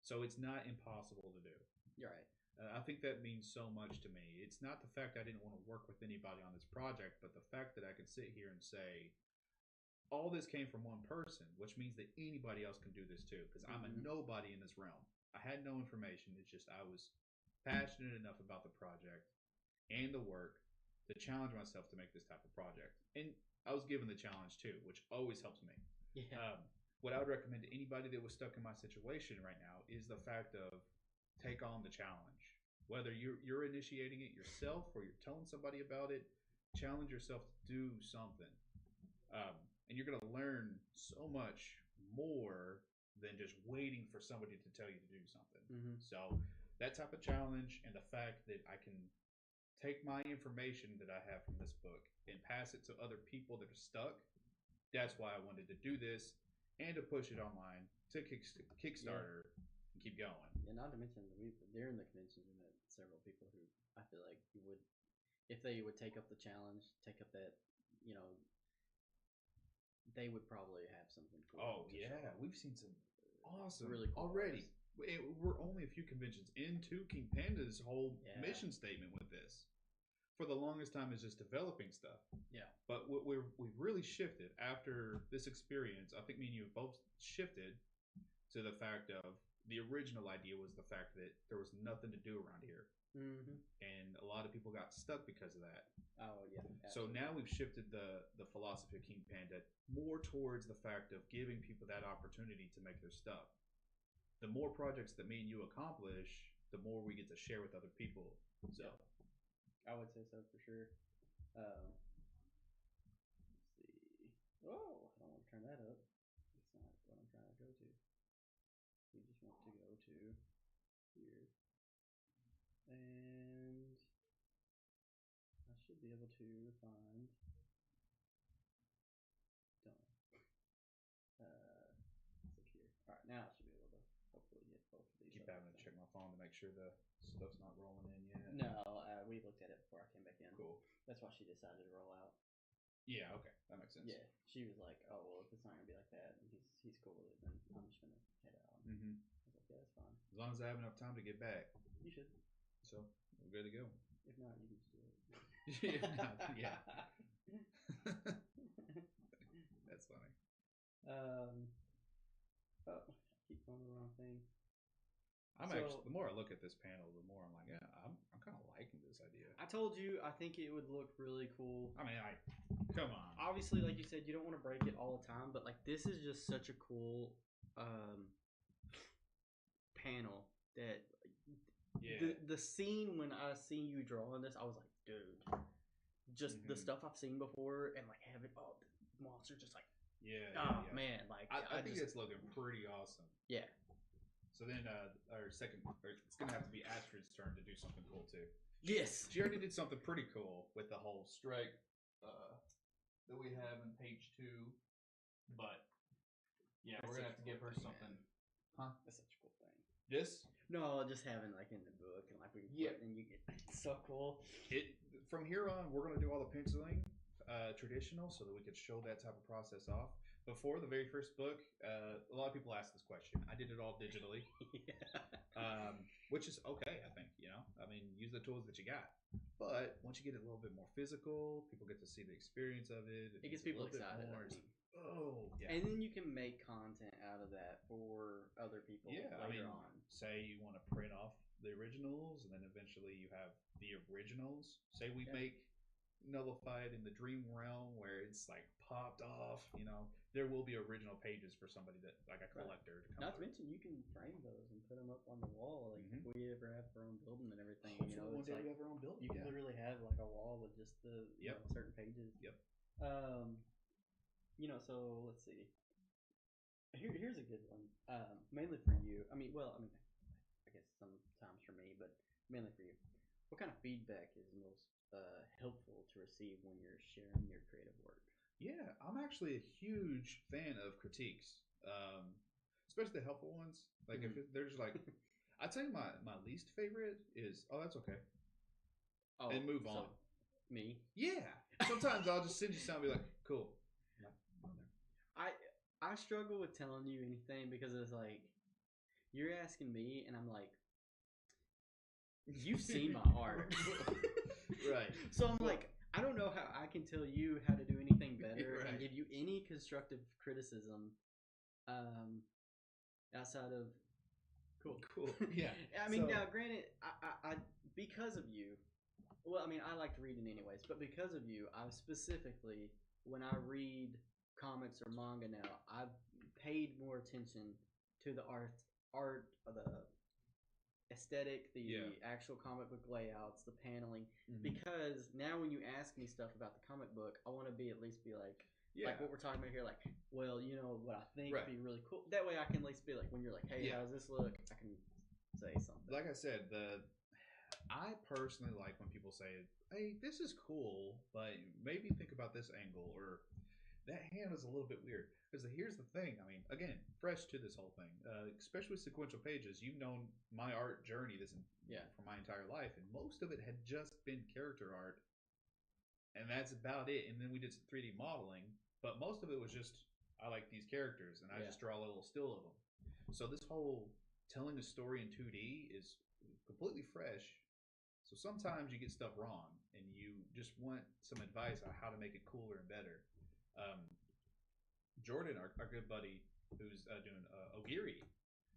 So it's not impossible to do. You're right. I think that means so much to me. It's not the fact I didn't want to work with anybody on this project, but the fact that I could sit here and say, all this came from one person, which means that anybody else can do this too, because I'm a nobody in this realm. I had no information. It's just I was passionate enough about the project and the work to challenge myself to make this type of project. And I was given the challenge too, which always helps me. Yeah. What I would recommend to anybody that was stuck in my situation right now is the fact of take on the challenge. Whether you're initiating it yourself or you're telling somebody about it, challenge yourself to do something. And you're going to learn so much more than just waiting for somebody to tell you to do something. Mm-hmm. So that type of challenge and the fact that I can take my information that I have from this book and pass it to other people that are stuck, that's why I wanted to do this and to push it online to Kickstarter and keep going. And not to mention, during the conventions, we met several people who I feel like you would, if they would take up the challenge, take up that, they would probably have something cool. Oh yeah, we've seen some awesome, really cool already. We're only a few conventions into King Panda's whole mission statement with this. For the longest time, is just developing stuff. Yeah. But what we've really shifted after this experience. I think me and you both shifted to the fact of the original idea was the fact that there was nothing to do around here. Mm-hmm. And a lot of people got stuck because of that. Oh yeah. Absolutely. So now we've shifted the philosophy of King Panda more towards the fact of giving people that opportunity to make their stuff. The more projects that me and you accomplish, the more we get to share with other people. So I would say so for sure. Let's see. Oh, I don't want to turn that up. It's not what I'm trying to go to. We just want to go to here. And I should be able to find done. Let's look here. All right, now I should be able to hopefully get both of these. Keep having to check my phone to make sure the stuff's not rolling in yet. No, we looked at it before I came back in. Cool. That's why she decided to roll out. Yeah, okay, that makes sense. Yeah, she was like, "Oh well, if it's not gonna be like that, and he's cool with it, then I'm just gonna head out." Mm-hmm. I was like, "Yeah, that's fine. As long as I have enough time to get back, You should. so we're good to go." If not, you can just do it. Yeah. That's funny. Oh, I keep going the wrong thing. Actually, the more I look at this panel, the more I'm like, yeah, I'm kind of liking this idea. I told you, I think it would look really cool. I mean, come on. Obviously, like you said, you don't want to break it all the time, but like this is just such a cool panel that the scene when I seen you drawing this, I was like, dude, just the stuff I've seen before and like having the monster just like man, like I think it's looking pretty awesome. Yeah. So then it's gonna have to be Astrid's turn to do something cool too. Yes. She already did something pretty cool with the whole strike that we have in page 2, but yeah, we're gonna have to give her something. Huh? That's such a cool thing. This? No, just having like in the book and like we can put it and you get it's so cool. From here on, we're gonna do all the penciling traditional so that we could show that type of process off. Before the very first book, a lot of people ask this question. I did it all digitally, which is okay, I think. I mean, use the tools that you got. But once you get it a little bit more physical, people get to see the experience of it. It gets people excited. And then you can make content out of that for other people later on. Say you want to print off the originals, and then eventually you have the originals. Say we make Nullified in the dream realm where it's like popped off, there will be original pages for somebody that like a collector to come. Not to mention you can frame those and put them up on the wall, like if we ever have our own building and everything. One day we have our own building. You can literally have like a wall with just the certain pages. Yep. So let's see. Here's a good one. Mainly for you. I guess sometimes for me, but mainly for you. What kind of feedback is most helpful to receive when you're sharing your creative work? Yeah, I'm actually a huge fan of critiques, especially the helpful ones. Like if there's like I'd say my least favorite is that's okay. Oh, And move so on. me. Yeah. Sometimes I'll just send you something and be like, cool. I struggle with telling you anything because it's like you're asking me, and I'm like, you've seen my art, right? So I'm like, I don't know how I can tell you how to do anything better Right. and give you any constructive criticism, outside of cool. Yeah. I mean, now granted, I because of you. Well, I mean, I like to read it anyways, but because of you, I specifically, when I read comics or manga now, I've paid more attention to the art of the aesthetic, the actual comic book layouts, the paneling. Because now when you ask me stuff about the comic book, I want to be at least be like what we're talking about here, like, well, you know what I think would be really cool. That way I can at least be like, when you're like, hey, how does this look? I can say something. Like I said, I personally like when people say, hey, this is cool, but maybe think about this angle, or that hand is a little bit weird. Because here's the thing. I mean, again, fresh to this whole thing, especially with sequential pages. You've known my art journey for my entire life, and most of it had just been character art, and that's about it. And then we did some 3D modeling, but most of it was just I like these characters, and I just draw a little still of them. So this whole telling a story in 2D is completely fresh. So sometimes you get stuff wrong, and you just want some advice on how to make it cooler and better. Jordan, our good buddy, who's doing Ogiri.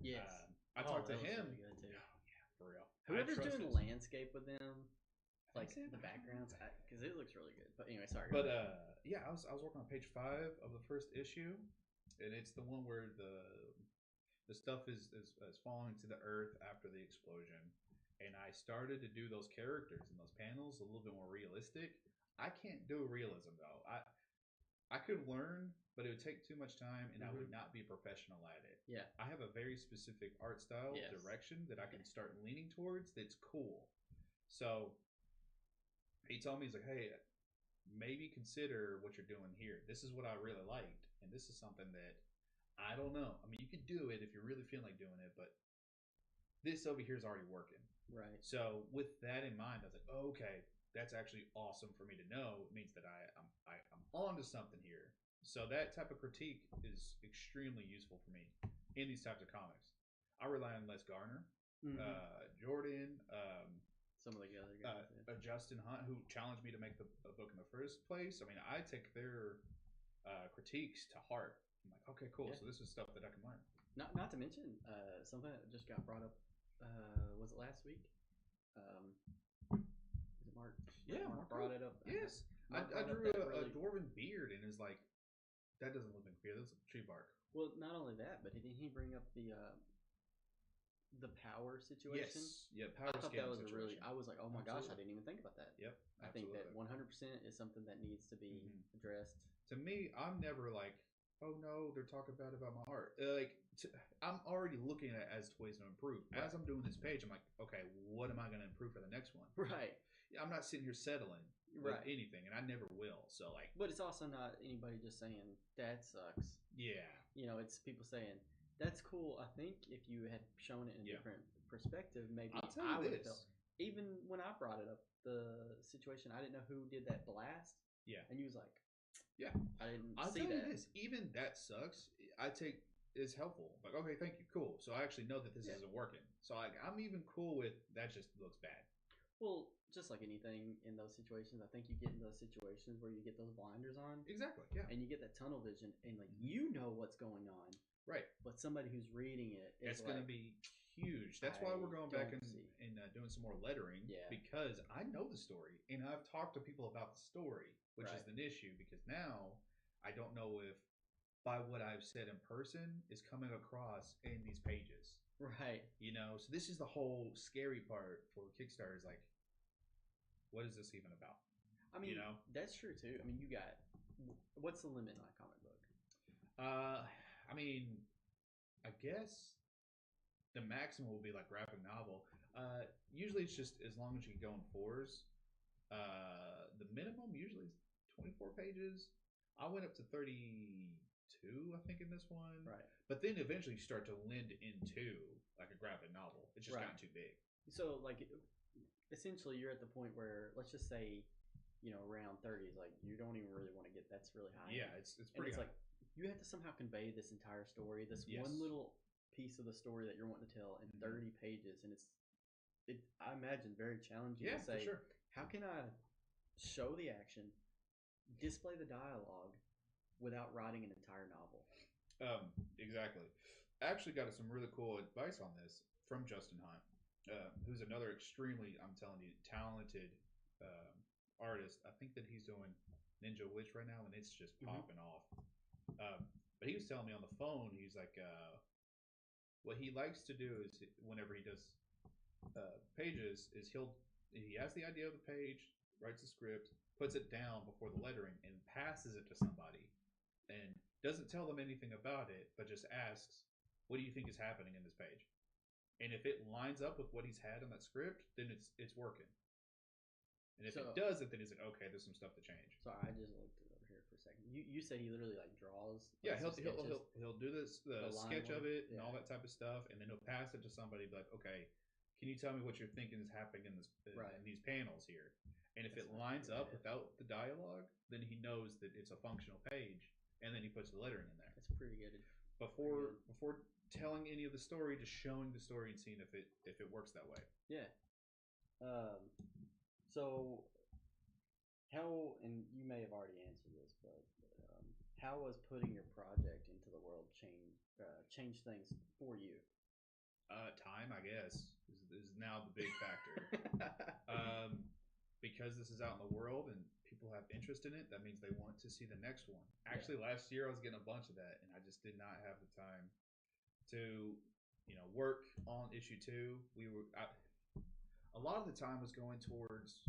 Yes. I talked to him. Really good too. Yeah, for real. Whoever's doing the landscape with them, like the backgrounds, because it looks really good. But anyway, sorry. But yeah, I was working on page 5 of the first issue, and it's the one where the stuff is falling to the earth after the explosion. And I started to do those characters and those panels a little bit more realistic. I can't do realism though. I could learn, but it would take too much time, and I would not be professional at it. Yeah. I have a very specific art style direction that I can start leaning towards that's cool. So he told me, he's like, hey, maybe consider what you're doing here. This is what I really liked, and this is something that I don't know. I mean, you could do it if you're really feeling like doing it, but this over here is already working. Right. So with that in mind, I was like, oh, okay, that's actually awesome for me to know. It means that I'm onto something here. So that type of critique is extremely useful for me in these types of comics. I rely on Les Garner, Jordan, some of the other guys, Justin Hunt, who challenged me to make the book in the first place. I mean, I take their critiques to heart. I'm like, okay, cool. So this is stuff that I can learn. Not to mention something that just got brought up. Was it last week? Is it Mark? Yeah, Mark brought it up. Yes, I drew a dwarven beard, and is like, that doesn't look like a beard. That's a tree bark. Well, not only that, but didn't he bring up the power situation? Yes, yeah, power. I thought that was situation. I was like, oh my gosh, I didn't even think about that. Yep, I think that 100% is something that needs to be addressed. To me, I'm never like, oh no, they're talking bad about my art. I'm already looking at it as ways to improve. Right. As I'm doing this page, I'm like, okay, what am I going to improve for the next one? Right. I'm not sitting here settling with anything, and I never will. So like, but it's also not anybody just saying that sucks. Yeah. You know, it's people saying that's cool. I think if you had shown it in a different perspective, maybe I would have felt. Even when I brought it up, the situation, I didn't know who did that blast. Yeah. And he was like, yeah, I didn't I'll see tell that. You this, even that sucks. I take is helpful. Like, okay, thank you, cool. So I actually know that this isn't working. So I'm even cool with that. Just looks bad. Well, just like anything in those situations, I think you get in those situations where you get those blinders on. Exactly. Yeah. And you get that tunnel vision, and like you know what's going on. Right. But somebody who's reading it, it's going to be huge. That's why we're going back and doing some more lettering. Yeah. Because I know the story, and I've talked to people about the story, which is an issue. Because now I don't know if by what I've said in person is coming across in these pages. Right. You know, so this is the whole scary part for Kickstarter is like, what is this even about? I mean, that's true too. I mean, you got, what's the limit on a comic book? I mean, I guess the maximum will be like graphic novel. Usually it's just as long as you go in 4s. The minimum usually is 24 pages. I went up to 32 2, I think, in this one. Right. But then eventually you start to lend into like a graphic novel. It's just Right. gotten too big. So like, essentially, you're at the point where, let's just say, around 30s, like you don't even really want to get. That's really high. Yeah, it's pretty. It's high. like you have to somehow convey this entire story, this one little piece of the story that you're wanting to tell in 30 pages, and I imagine very challenging to say. For sure. How can I show the action, display the dialogue, without writing an entire novel? Exactly. I actually got some really cool advice on this from Justin Hunt, who's another extremely, I'm telling you, talented artist. I think that he's doing Ninja Witch right now, and it's just popping off. But he was telling me on the phone, he's like, what he likes to do is whenever he does pages, is he has the idea of the page, writes the script, puts it down before the lettering, and passes it to somebody, and doesn't tell them anything about it, but just asks, "What do you think is happening in this page?" And if it lines up with what he's had in that script, then it's working. And if it doesn't, then he's like, okay, there's some stuff to change. Sorry, I just looked it over here for a second. You said he literally like draws. Yeah, he'll do this the sketch of it and all that type of stuff, and then he'll pass it to somebody like, okay, can you tell me what you're thinking is happening in this in these panels here? And if it lines up without the dialogue, then he knows that it's a functional page, and then he puts the lettering in there. That's pretty good. Before telling any of the story, just showing the story and seeing if it works that way. Yeah. So how, and you may have already answered this, but how was putting your project into the world change things for you? Time, I guess, is now the big factor. Because this is out in the world and people have interest in it, that means they want to see the next one. Actually, last year I was getting a bunch of that, and I just did not have the time to, work on issue 2. A lot of the time was going towards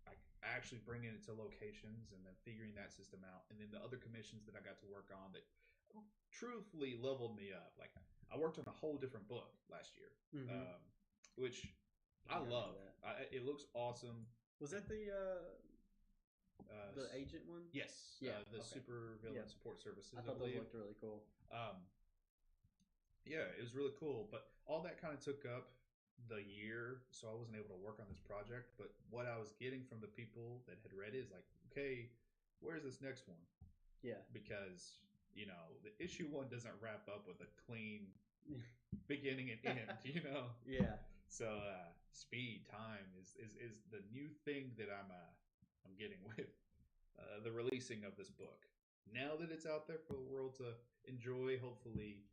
like actually bringing it to locations and then figuring that system out, and then the other commissions that I got to work on that truthfully leveled me up. Like I worked on a whole different book last year, which I love. It looks awesome. Was that the agent one? Yes. Yeah. The Super Villain Support Services. I thought those looked really cool. Yeah, it was really cool, but all that kind of took up the year, so I wasn't able to work on this project. But what I was getting from the people that had read it is like, okay, where's this next one? Yeah. Because, the issue 1 doesn't wrap up with a clean beginning and end, Yeah. So speed, time is the new thing that I'm getting with the releasing of this book. Now that it's out there for the world to enjoy, hopefully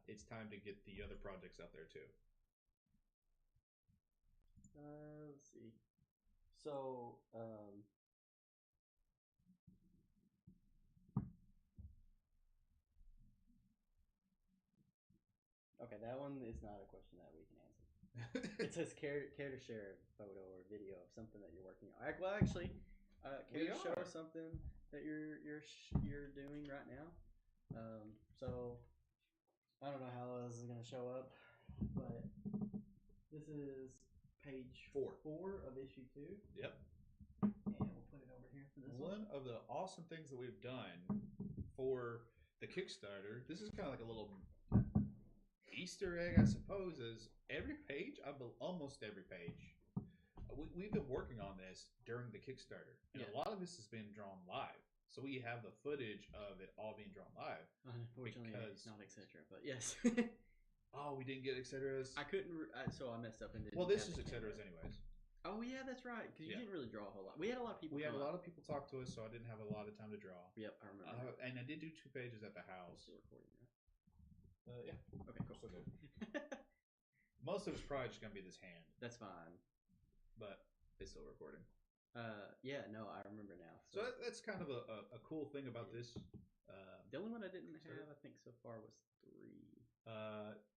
it's time to get the other projects out there too. Let's see. So, okay, that one is not a question that we can answer. It says care to share a photo or video of something that you're working on. Well, actually, care to show us something that you're doing right now. So I don't know how this is gonna show up, but this is page 4 of issue 2. Yep. And we'll put it over here for this one. One of the awesome things that we've done for the Kickstarter, this is kind of like a little Easter egg, I suppose, is every page, almost every page, we've been working on this during the Kickstarter, and a lot of this has been drawn live. So we have the footage of it all being drawn live. Unfortunately, not etc. But yes. Oh, we didn't get etceteras. I couldn't, so I messed up and didn't. Well, this is etceteras anyways. Oh yeah, that's right. Because you didn't really draw a whole lot. We had a lot of people. We had a lot of people talk to us, so I didn't have a lot of time to draw. Yep, I remember. And I did do 2 pages at the house. Still recording, right? Yeah. Okay, cool. So good. Most of it's probably just gonna be this hand. That's fine. But it's still recording. Yeah, no, I remember now. So that's kind of a cool thing about this. The only one I didn't have, I think, so far was 3.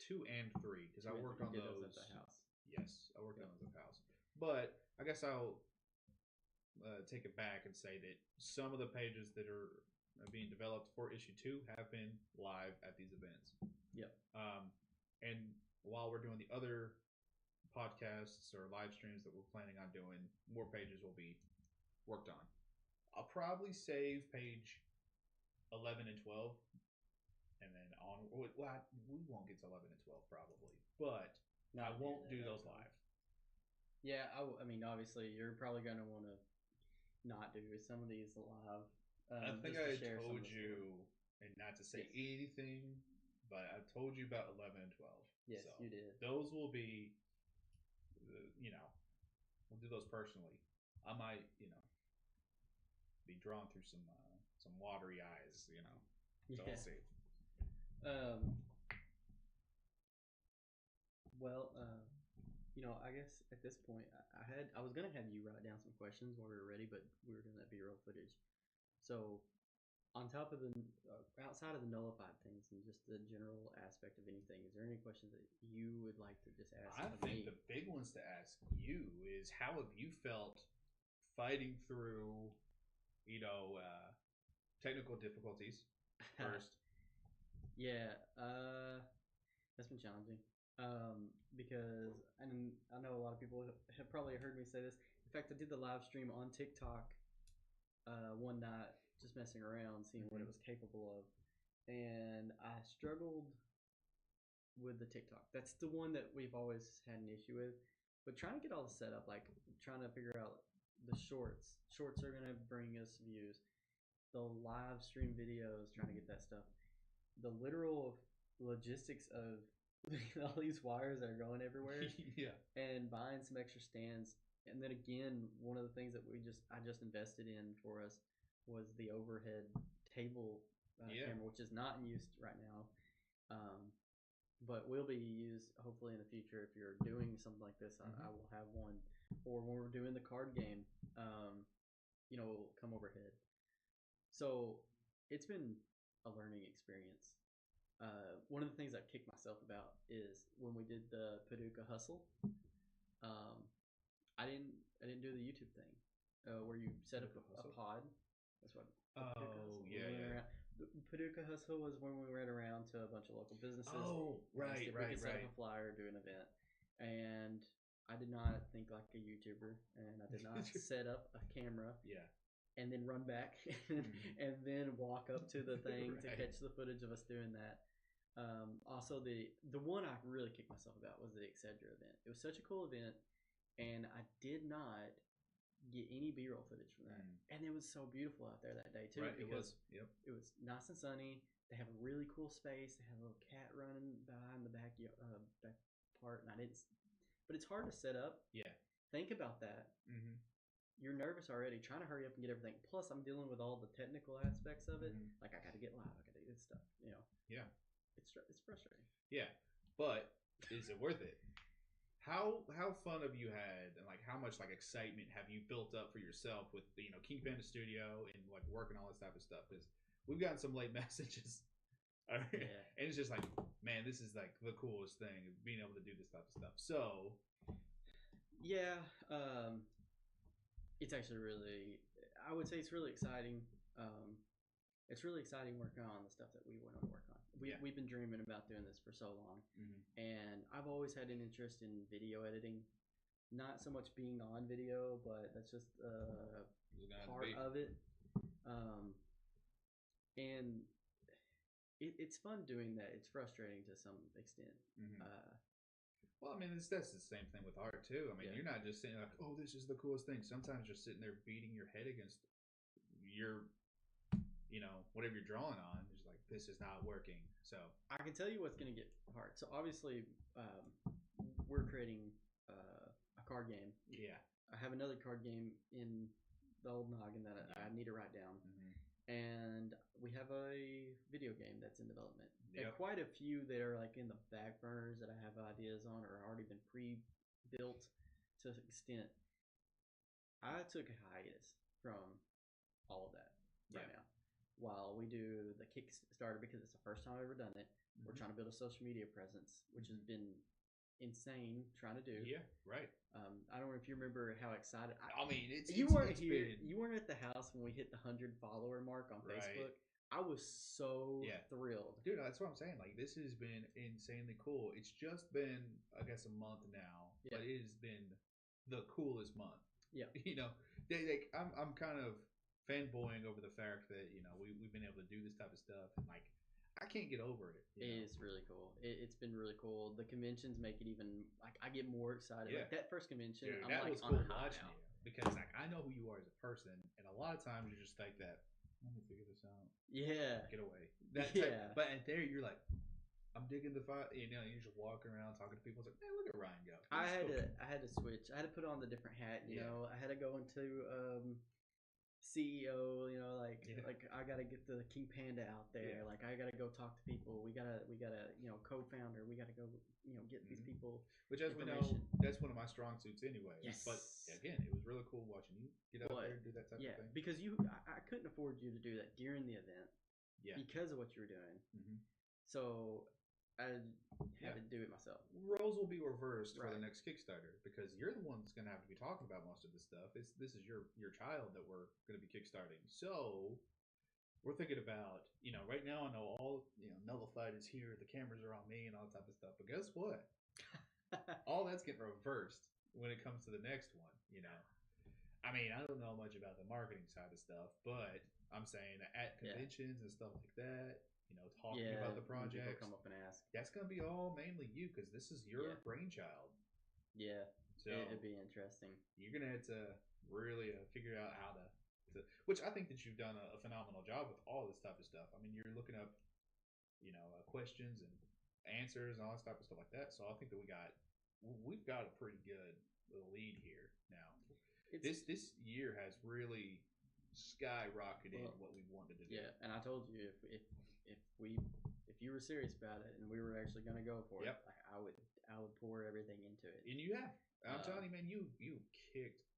2 and 3, because I worked on those at the house. Yes, I worked on those at the house. But I guess I'll take it back and say that some of the pages that are being developed for issue 2 have been live at these events. Yep. And while we're doing the other podcasts or live streams that we're planning on doing, more pages will be worked on. I'll probably save page 11 and 12, and then on. Well, we won't get to 11 and 12 probably, but I won't do those live. Yeah, I mean, obviously, you're probably going to want to not do some of these live. I think I told you, and not to say anything, but I told you about 11 and 12. Yes, so you did. Those will be, we'll do those personally. I might, be drawn through some watery eyes, So we'll see. Well, I guess at this point, I was gonna have you write down some questions while we were ready, but we were doing that B-roll footage. So, on top of the outside of the nullified things and just the general aspect of anything, is there any questions that you would like to just ask? I think the big ones to ask you is how have you felt fighting through, technical difficulties first? Yeah, that's been challenging. Because and I know a lot of people have probably heard me say this. In fact, I did the live stream on TikTok one night, just messing around, seeing what it was capable of, and I struggled with the TikTok. That's the one that we've always had an issue with. But trying to get all the setup, like trying to figure out the shorts. Shorts are gonna bring us views. The live stream videos, trying to get that stuff. The literal logistics of all these wires that are going everywhere. Yeah. And buying some extra stands. And then again, one of the things that I just invested in for us was the overhead table camera, which is not in use right now, but will be used hopefully in the future. If you're doing something like this, I will have one. Or when we're doing the card game, it'll come overhead. So it's been a learning experience. One of the things I kicked myself about is when we did the Paducah hustle. I didn't do the YouTube thing where you set up a pod. That's what. Paducah hustle was when we went around to a bunch of local businesses. Oh, right. We could set up a flyer, do an event, and I did not think like a YouTuber, and I did not set up a camera. Yeah. And then run back and then walk up to the thing to catch the footage of us doing that. Also, the one I really kicked myself about was the Excedra event. It was such a cool event, and I did not get any B-roll footage from that. And it was so beautiful out there that day too. Right, because it was. Yep. It was nice and sunny. They have a really cool space. They have a little cat running behind the back part, and I didn't. But it's hard to set up. Yeah. Think about that. Mm-hmm. You're nervous already, trying to hurry up and get everything. Plus, I'm dealing with all the technical aspects of it. Like, I got to get live. I got to do this stuff. Yeah. It's frustrating. Yeah, but is it worth it? How fun have you had, and like how much like excitement have you built up for yourself with King Panda Studio and like working all this type of stuff? Because we've gotten some late messages, and it's just like, man, this is like the coolest thing, being able to do this type of stuff. So, yeah. It's actually I would say it's really exciting. It's really exciting working on the stuff that we want to work on. We've been dreaming about doing this for so long. And I've always had an interest in video editing. Not so much being on video, but that's just part of it. And it's fun doing that. It's frustrating to some extent. Well, I mean, that's the same thing with art too. I mean, you're not just saying like, "Oh, this is the coolest thing." Sometimes you're sitting there beating your head against your, whatever you're drawing on. It's like, this is not working. So I can tell you what's going to get hard. So obviously, we're creating a card game. Yeah. I have another card game in the old noggin that I need to write down. And we have a video game that's in development. There are quite a few that are like in the back burners that I have ideas on or already been pre-built to an extent. I took a hiatus from all of that right now while we do the Kickstarter because it's the first time I've ever done it. We're trying to build a social media presence, which has been insane trying to do. Yeah, right. I don't know if you remember how excited. I mean, you weren't here. You weren't at the house when we hit the 100 follower mark on Facebook. I was so thrilled, dude. That's what I'm saying. Like, this has been insanely cool. It's just been, I guess, a month now, but it has been the coolest month. Yeah, I'm kind of fanboying over the fact that we've been able to do this type of stuff, and like I can't get over it. It's really cool. It's been really cool. The conventions make it even like I get more excited. Yeah. Like that first convention, Dude, I'm that like was on cool a high watching now. you because like I know who you are as a person, and a lot of times you're just like that. Let me figure this out. Yeah. Get away. That type, but at there you're like, I'm digging the fight. You're just walking around talking to people. It's like, man, look at Ryan go. I had to switch. I had to put on the different hat. You know, I had to go into CEO. You know, like I gotta get the King Panda out there. Like I gotta go talk to people. We gotta co-founder. We gotta go get these people. Which, as we know, that's one of my strong suits anyway. Yes. But again, it was really cool watching you get out there and do that type of thing. Because I couldn't afford you to do that during the event. Yeah. Because of what you were doing. Mm-hmm. So I had to do it myself. Roles will be reversed for the next Kickstarter because you're the one that's going to have to be talking about most of this stuff. This is your child that we're going to be kickstarting. So we're thinking about, right now I know all, NULLIFIED is here, the cameras are on me and all that type of stuff. But guess what? All that's getting reversed when it comes to the next one, I mean, I don't know much about the marketing side of stuff, but I'm saying at conventions and stuff like that, talking about the project, people come up and ask. That's going to be all mainly you because this is your brainchild. Yeah, so it'd be interesting. You're going to have to really figure out how to, which I think that you've done a phenomenal job with all this type of stuff. I mean, you're looking up, questions and answers and all this type of stuff like that. So I think that we've got a pretty good little lead here now. This year has really skyrocketed what we wanted to do. Yeah, and I told you if you were serious about it and we were actually going to go for it, I would pour everything into it. And you have. I'm telling you, man, you kicked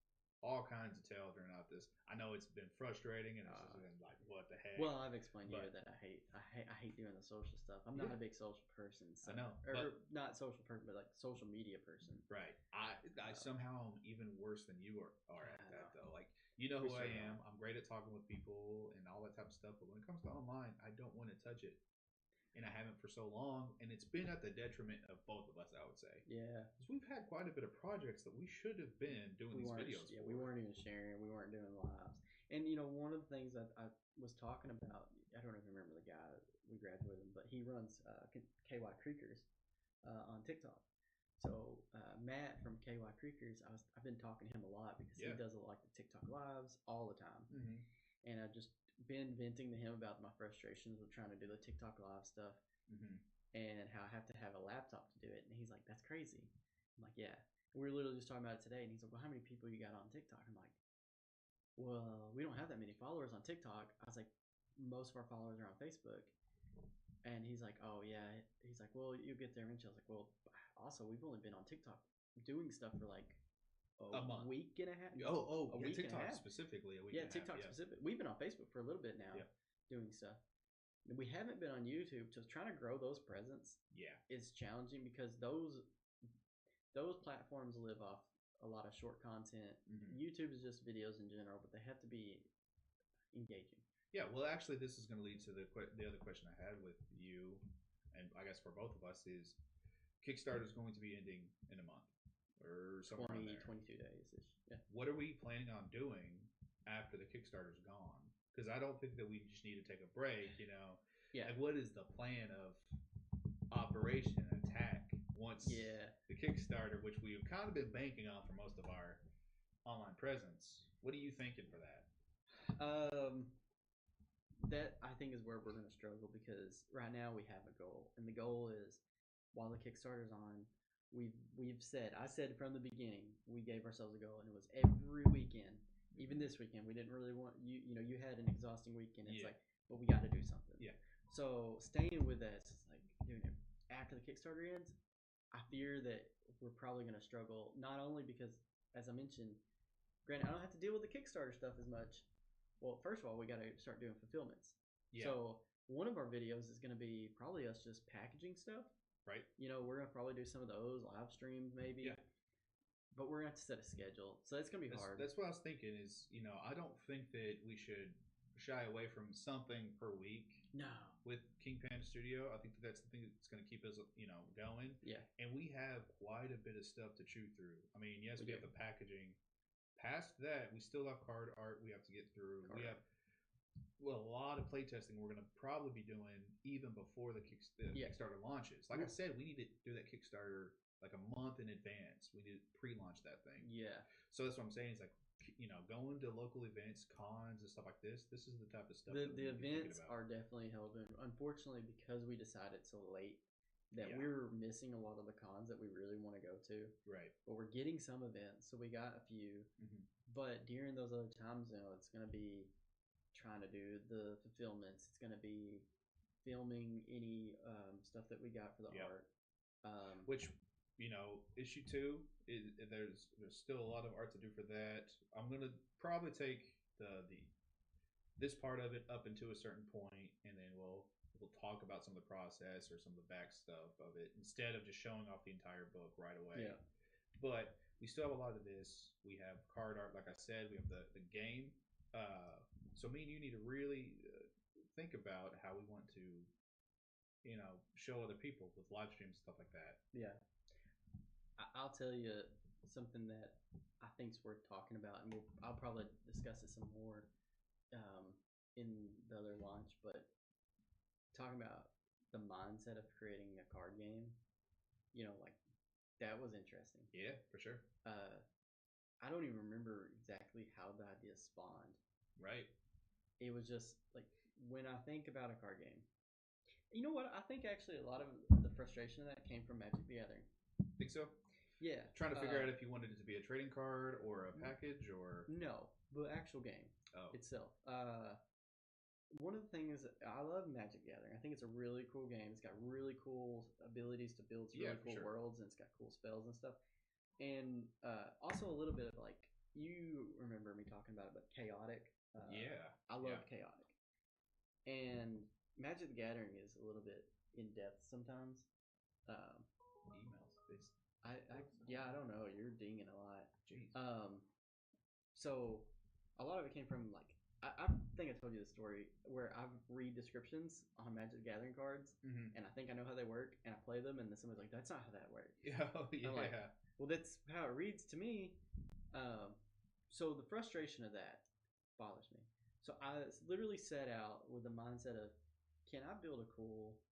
all kinds of tail throughout this. I know it's been frustrating and it's just been like, what the heck? Well, I've explained to you that I hate doing the social stuff. I'm not a big social person. So, I know, or not social person, but like social media person. Right. I somehow am even worse than you are at that though. Like, you know who I am. I'm great at talking with people and all that type of stuff. But when it comes to online, I don't want to touch it. And I haven't for so long, and it's been at the detriment of both of us, I would say. Yeah. Because we've had quite a bit of projects that we should have been doing these videos for. Yeah, we weren't even sharing. We weren't doing lives. And, one of the things that I was talking about, I don't even remember the guy we graduated with him, but he runs KY Creekers on TikTok. So Matt from KY Creekers, I've been talking to him a lot because he does like the TikTok lives all the time. Mm-hmm. And I've just been venting to him about my frustrations with trying to do the TikTok live stuff and how I have to have a laptop to do it. And he's like, that's crazy. I'm like, yeah. And we were literally just talking about it today. And he's like, well, how many people you got on TikTok? I'm like, well, we don't have that many followers on TikTok. I was like, most of our followers are on Facebook. And he's like, oh, yeah. He's like, well, you'll get there eventually. I was like, well, also, we've only been on TikTok doing stuff for like a month. Week and a half. A week TikTok and a half. Specifically a week and a half. TikTok specific. We've been on Facebook for a little bit now doing stuff. We haven't been on YouTube, so trying to grow those presence is challenging because those platforms live off a lot of short content. Mm-hmm. YouTube is just videos in general, but they have to be engaging. Yeah, well, actually, this is going to lead to the other question I had with you, and I guess for both of us, is Kickstarter is going to be ending in a month. Or somewhere 22 days-ish. Yeah. What are we planning on doing after the Kickstarter's gone? Because I don't think that we just need to take a break, Yeah. Like, what is the plan of operation attack once the Kickstarter, which we've kind of been banking on for most of our online presence? What are you thinking for that? That I think is where we're going to struggle because right now we have a goal, and the goal is while the Kickstarter's on. I said from the beginning, we gave ourselves a goal, and it was every weekend, even this weekend. We didn't really want you had an exhausting weekend. It's like, but we got to do something. Yeah. So staying with us, it's like doing it after the Kickstarter ends. I fear that we're probably going to struggle, not only because, as I mentioned, granted, I don't have to deal with the Kickstarter stuff as much. Well, first of all, we got to start doing fulfillments. Yeah. So one of our videos is going to be probably us just packaging stuff. Right. We're going to probably do some of those live streams maybe. Yeah. But we're going to have to set a schedule. So it's going to be hard. That's what I was thinking is, I don't think that we should shy away from something per week. No. With King Panda Studio. I think that's the thing that's going to keep us, going. Yeah. And we have quite a bit of stuff to chew through. I mean, yes, we have the packaging past that, we still have card art we have to get through. Card We have a lot of playtesting we're going to probably be doing even before the Kickstarter launches. Like I said, we need to do that Kickstarter like a month in advance. We need to pre-launch that thing. Yeah. So that's what I'm saying. Is like, going to local events, cons, and stuff like this. This is the type of stuff. The events are definitely helping. Unfortunately, because we decided so late that we were missing a lot of the cons that we really want to go to. Right. But we're getting some events, so we got a few. Mm-hmm. But during those other times, it's going to be trying to do the fulfillments. It's going to be filming any stuff that we got for the art. Which, issue 2 is there's still a lot of art to do for that. I'm going to probably take this part of it up into a certain point, and then we'll talk about some of the process or some of the back stuff of it instead of just showing off the entire book right away. Yeah. But we still have a lot of this. We have card art, like I said. We have the game. So me and you need to really think about how we want to, show other people with live streams, stuff like that. Yeah. I'll tell you something that I think is worth talking about, and I'll probably discuss it some more in the other launch, but talking about the mindset of creating a card game, like that was interesting. Yeah, for sure. I don't even remember exactly how the idea spawned. Right. It was just like, when I think about a card game, you know what? I think actually a lot of the frustration of that came from Magic the Gathering. Think so? Yeah. Trying to figure out if you wanted it to be a trading card or a package or... No, the actual game itself. One of the things, I love Magic the Gathering. I think it's a really cool game. It's got really cool abilities to build really cool worlds, and it's got cool spells and stuff. And also a little bit of like, you remember me talking about it, but chaotic. I love chaotic. And Magic the Gathering is a little bit in depth sometimes. Emails. I don't know. You're dinging a lot. Jeez. So a lot of it came from like, I think I told you the story where I read descriptions on Magic the Gathering cards, and I think I know how they work, and I play them, and then somebody's like, "That's not how that works." I'm like, well, that's how it reads to me. So the frustration of that bothers me. So I literally set out with the mindset of, can I build a cool